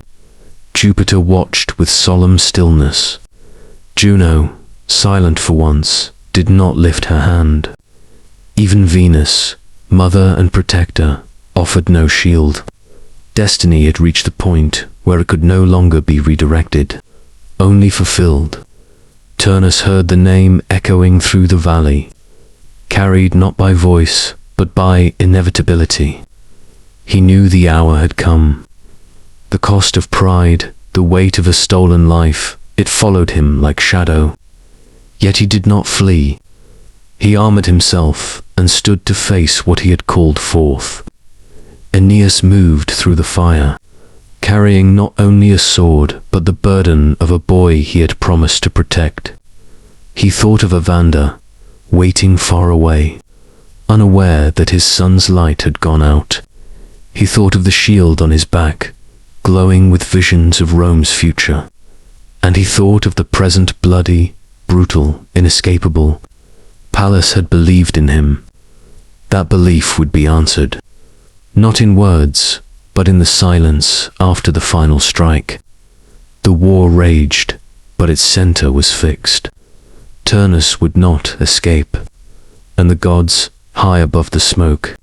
Jupiter watched with solemn stillness. Juno, silent for once, did not lift her hand. Even Venus, mother and protector, offered no shield. Destiny had reached the point where it could no longer be redirected, only fulfilled. Turnus heard the name echoing through the valley, carried not by voice, but by inevitability. He knew the hour had come. The cost of pride, the weight of a stolen life, it followed him like shadow. Yet he did not flee. He armored himself and stood to face what he had called forth. Aeneas moved through the fire, carrying not only a sword, but the burden of a boy he had promised to protect. He thought of Evander, waiting far away, unaware that his son's light had gone out. He thought of the shield on his back, glowing with visions of Rome's future. And he thought of the present, bloody, brutal, inescapable. Pallas had believed in him. That belief would be answered, not in words, but in the silence after the final strike. The war raged, but its center was fixed. Turnus would not escape, and the gods, high above the smoke,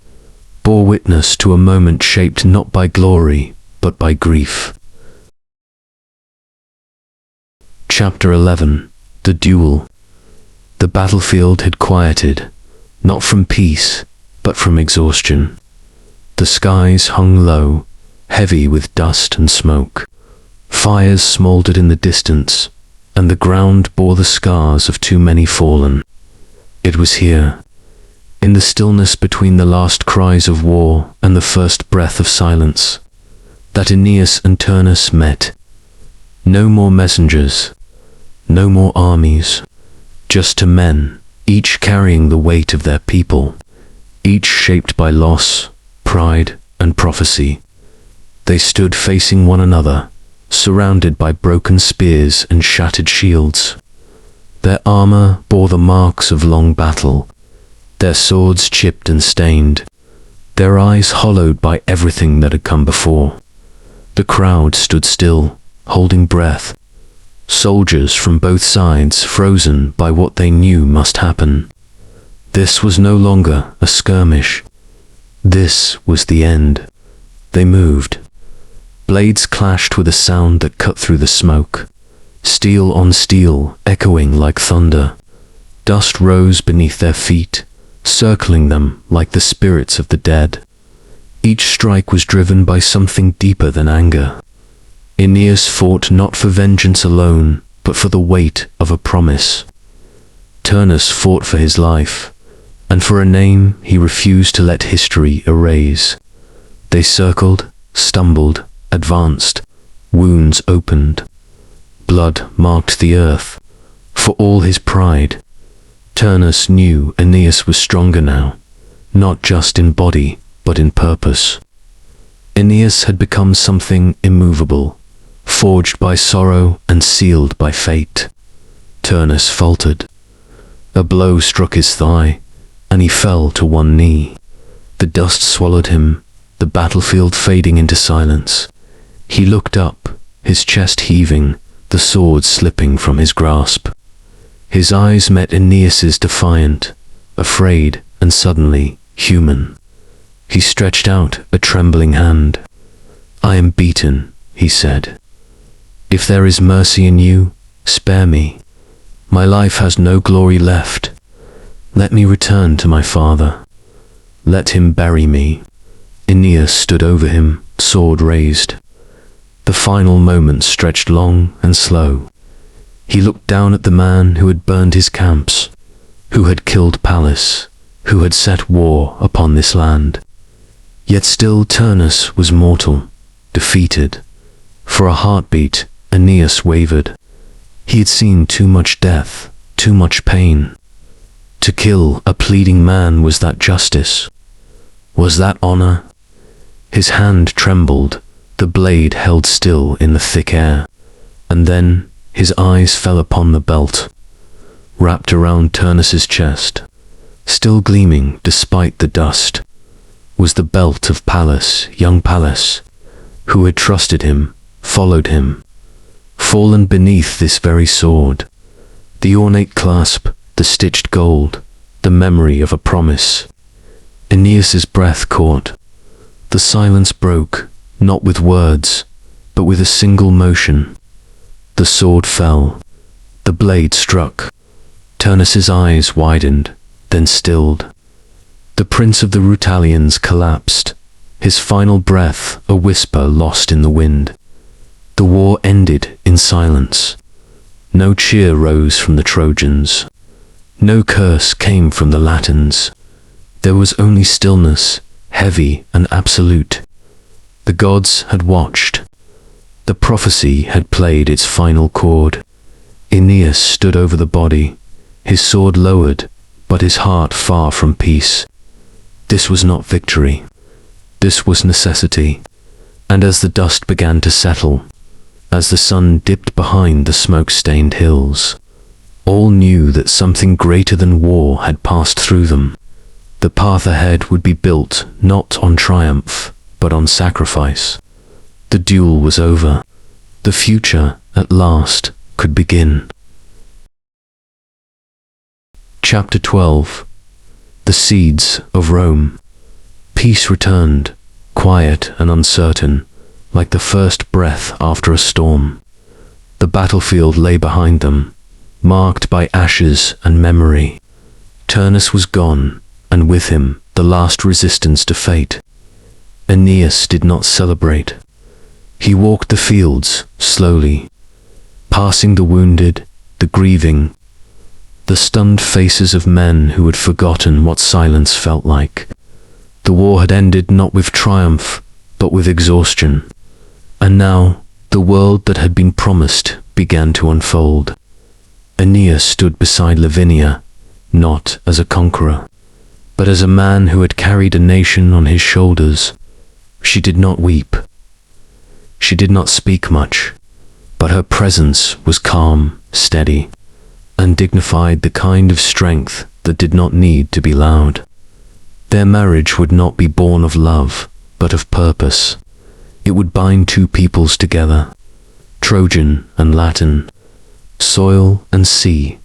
bore witness to a moment shaped not by glory, but by grief. Chapter 11. The Duel. The battlefield had quieted, not from peace, but from exhaustion. The skies hung low, heavy with dust and smoke. Fires smoldered in the distance, and the ground bore the scars of too many fallen. It was here, in the stillness between the last cries of war and the first breath of silence, that Aeneas and Turnus met. No more messengers, No more armies, just 2 men, each carrying the weight of their people, each shaped by loss, pride, and prophecy. They stood facing one another, surrounded by broken spears and shattered shields. Their armor bore the marks of long battle, their swords chipped and stained, their eyes hollowed by everything that had come before. The crowd stood still, holding breath, soldiers from both sides frozen by what they knew must happen. This was no longer a skirmish. This was the end. They moved. Blades clashed with a sound that cut through the smoke. Steel on steel, echoing like thunder. Dust rose beneath their feet, circling them like the spirits of the dead. Each strike was driven by something deeper than anger. Aeneas fought not for vengeance alone, but for the weight of a promise. Turnus fought for his life, and for a name he refused to let history erase. They circled, stumbled, advanced, wounds opened. Blood marked the earth. For all his pride, Turnus knew Aeneas was stronger now, not just in body, but in purpose. Aeneas had become something immovable, forged by sorrow and sealed by fate. Turnus faltered. A blow struck his thigh, and he fell to one knee. The dust swallowed him, the battlefield fading into silence. He looked up, his chest heaving, the sword slipping from his grasp. His eyes met Aeneas's, defiant, afraid, and suddenly human. He stretched out a trembling hand. "I am beaten," he said. "If there is mercy in you, spare me. My life has no glory left. Let me return to my father. Let him bury me." Aeneas stood over him, sword raised. The final moment stretched long and slow. He looked down at the man who had burned his camps, who had killed Pallas, who had set war upon this land. Yet still Turnus was mortal, defeated. For a heartbeat, Aeneas wavered. He had seen too much death, too much pain. To kill a pleading man, was that justice? Was that honor? His hand trembled, the blade held still in the thick air, and then his eyes fell upon the belt, wrapped around Turnus's chest, still gleaming despite the dust, was the belt of Pallas, young Pallas, who had trusted him, followed him, fallen beneath this very sword. The ornate clasp, the stitched gold, the memory of a promise. Aeneas's breath caught. The silence broke, not with words, but with a single motion. The sword fell. The blade struck. Turnus's eyes widened, then stilled. The prince of the Rutulians collapsed, his final breath a whisper lost in the wind. The war ended in silence. No cheer rose from the Trojans. No curse came from the Latins. There was only stillness, heavy and absolute. The gods had watched. The prophecy had played its final chord. Aeneas stood over the body, his sword lowered, but his heart far from peace. This was not victory. This was necessity. And as the dust began to settle, as the sun dipped behind the smoke-stained hills, all knew that something greater than war had passed through them. The path ahead would be built not on triumph, but on sacrifice. The duel was over. The future, at last, could begin. Chapter 12. The Seeds of Rome. Peace returned, quiet and uncertain, like the first breath after a storm. The battlefield lay behind them, marked by ashes and memory. Turnus was gone, and with him the last resistance to fate. Aeneas did not celebrate. He walked the fields, slowly, passing the wounded, the grieving, the stunned faces of men who had forgotten what silence felt like. The war had ended not with triumph, but with exhaustion. And now, the world that had been promised began to unfold. Aeneas stood beside Lavinia, not as a conqueror, but as a man who had carried a nation on his shoulders. She did not weep. She did not speak much, but her presence was calm, steady, and dignified, the kind of strength that did not need to be loud. Their marriage would not be born of love, but of purpose. It would bind two peoples together, Trojan and Latin, soil and sea,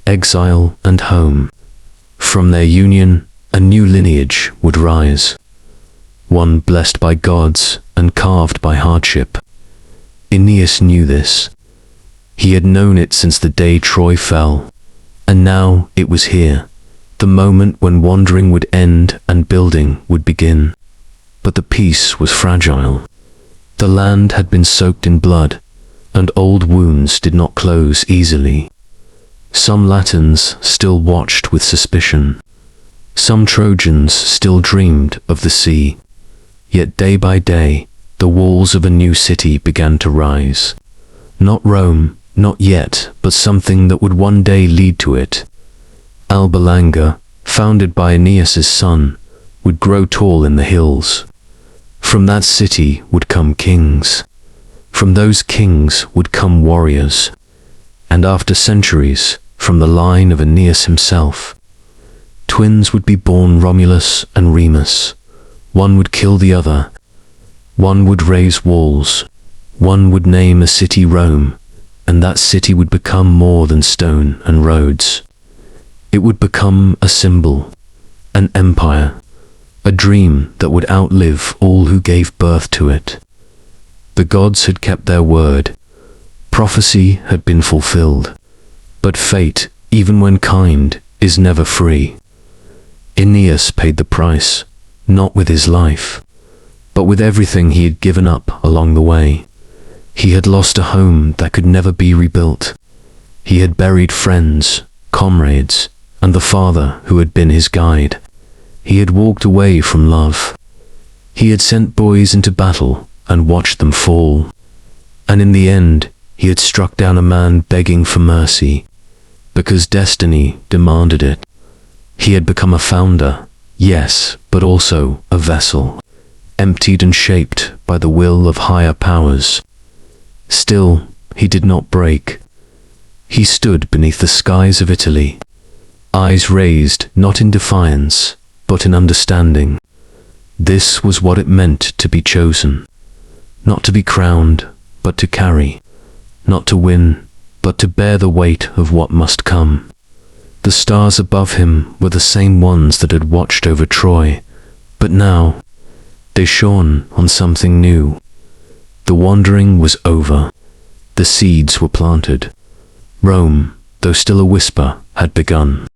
exile and home. From their union, a new lineage would rise, one blessed by gods and carved by hardship. Aeneas knew this. He had known it since the day Troy fell, and now it was here, the moment when wandering would end and building would begin. But the peace was fragile. The land had been soaked in blood, and old wounds did not close easily. Some Latins still watched with suspicion. Some Trojans still dreamed of the sea. Yet day by day, the walls of a new city began to rise. Not Rome, not yet, but something that would one day lead to it. Alba Longa, founded by Aeneas's son, would grow tall in the hills. From that city would come kings. From those kings would come warriors. And after centuries, from the line of Aeneas himself, twins would be born, Romulus and Remus. One would kill the other. One would raise walls. One would name a city Rome, and that city would become more than stone and roads. It would become a symbol, an empire, a dream that would outlive all who gave birth to it. The gods had kept their word. Prophecy had been fulfilled. But fate, even when kind, is never free. Aeneas paid the price, not with his life, but with everything he had given up along the way. He had lost a home that could never be rebuilt. He had buried friends, comrades, and the father who had been his guide. He had walked away from love. He had sent boys into battle and watched them fall. And in the end, he had struck down a man begging for mercy, because destiny demanded it. He had become a founder, yes, but also a vessel, emptied and shaped by the will of higher powers. Still, he did not break. He stood beneath the skies of Italy, eyes raised not in defiance, but in understanding. This was what it meant to be chosen. Not to be crowned, but to carry. Not to win, but to bear the weight of what must come. The stars above him were the same ones that had watched over Troy, but now they shone on something new. The wandering was over. The seeds were planted. Rome, though still a whisper, had begun.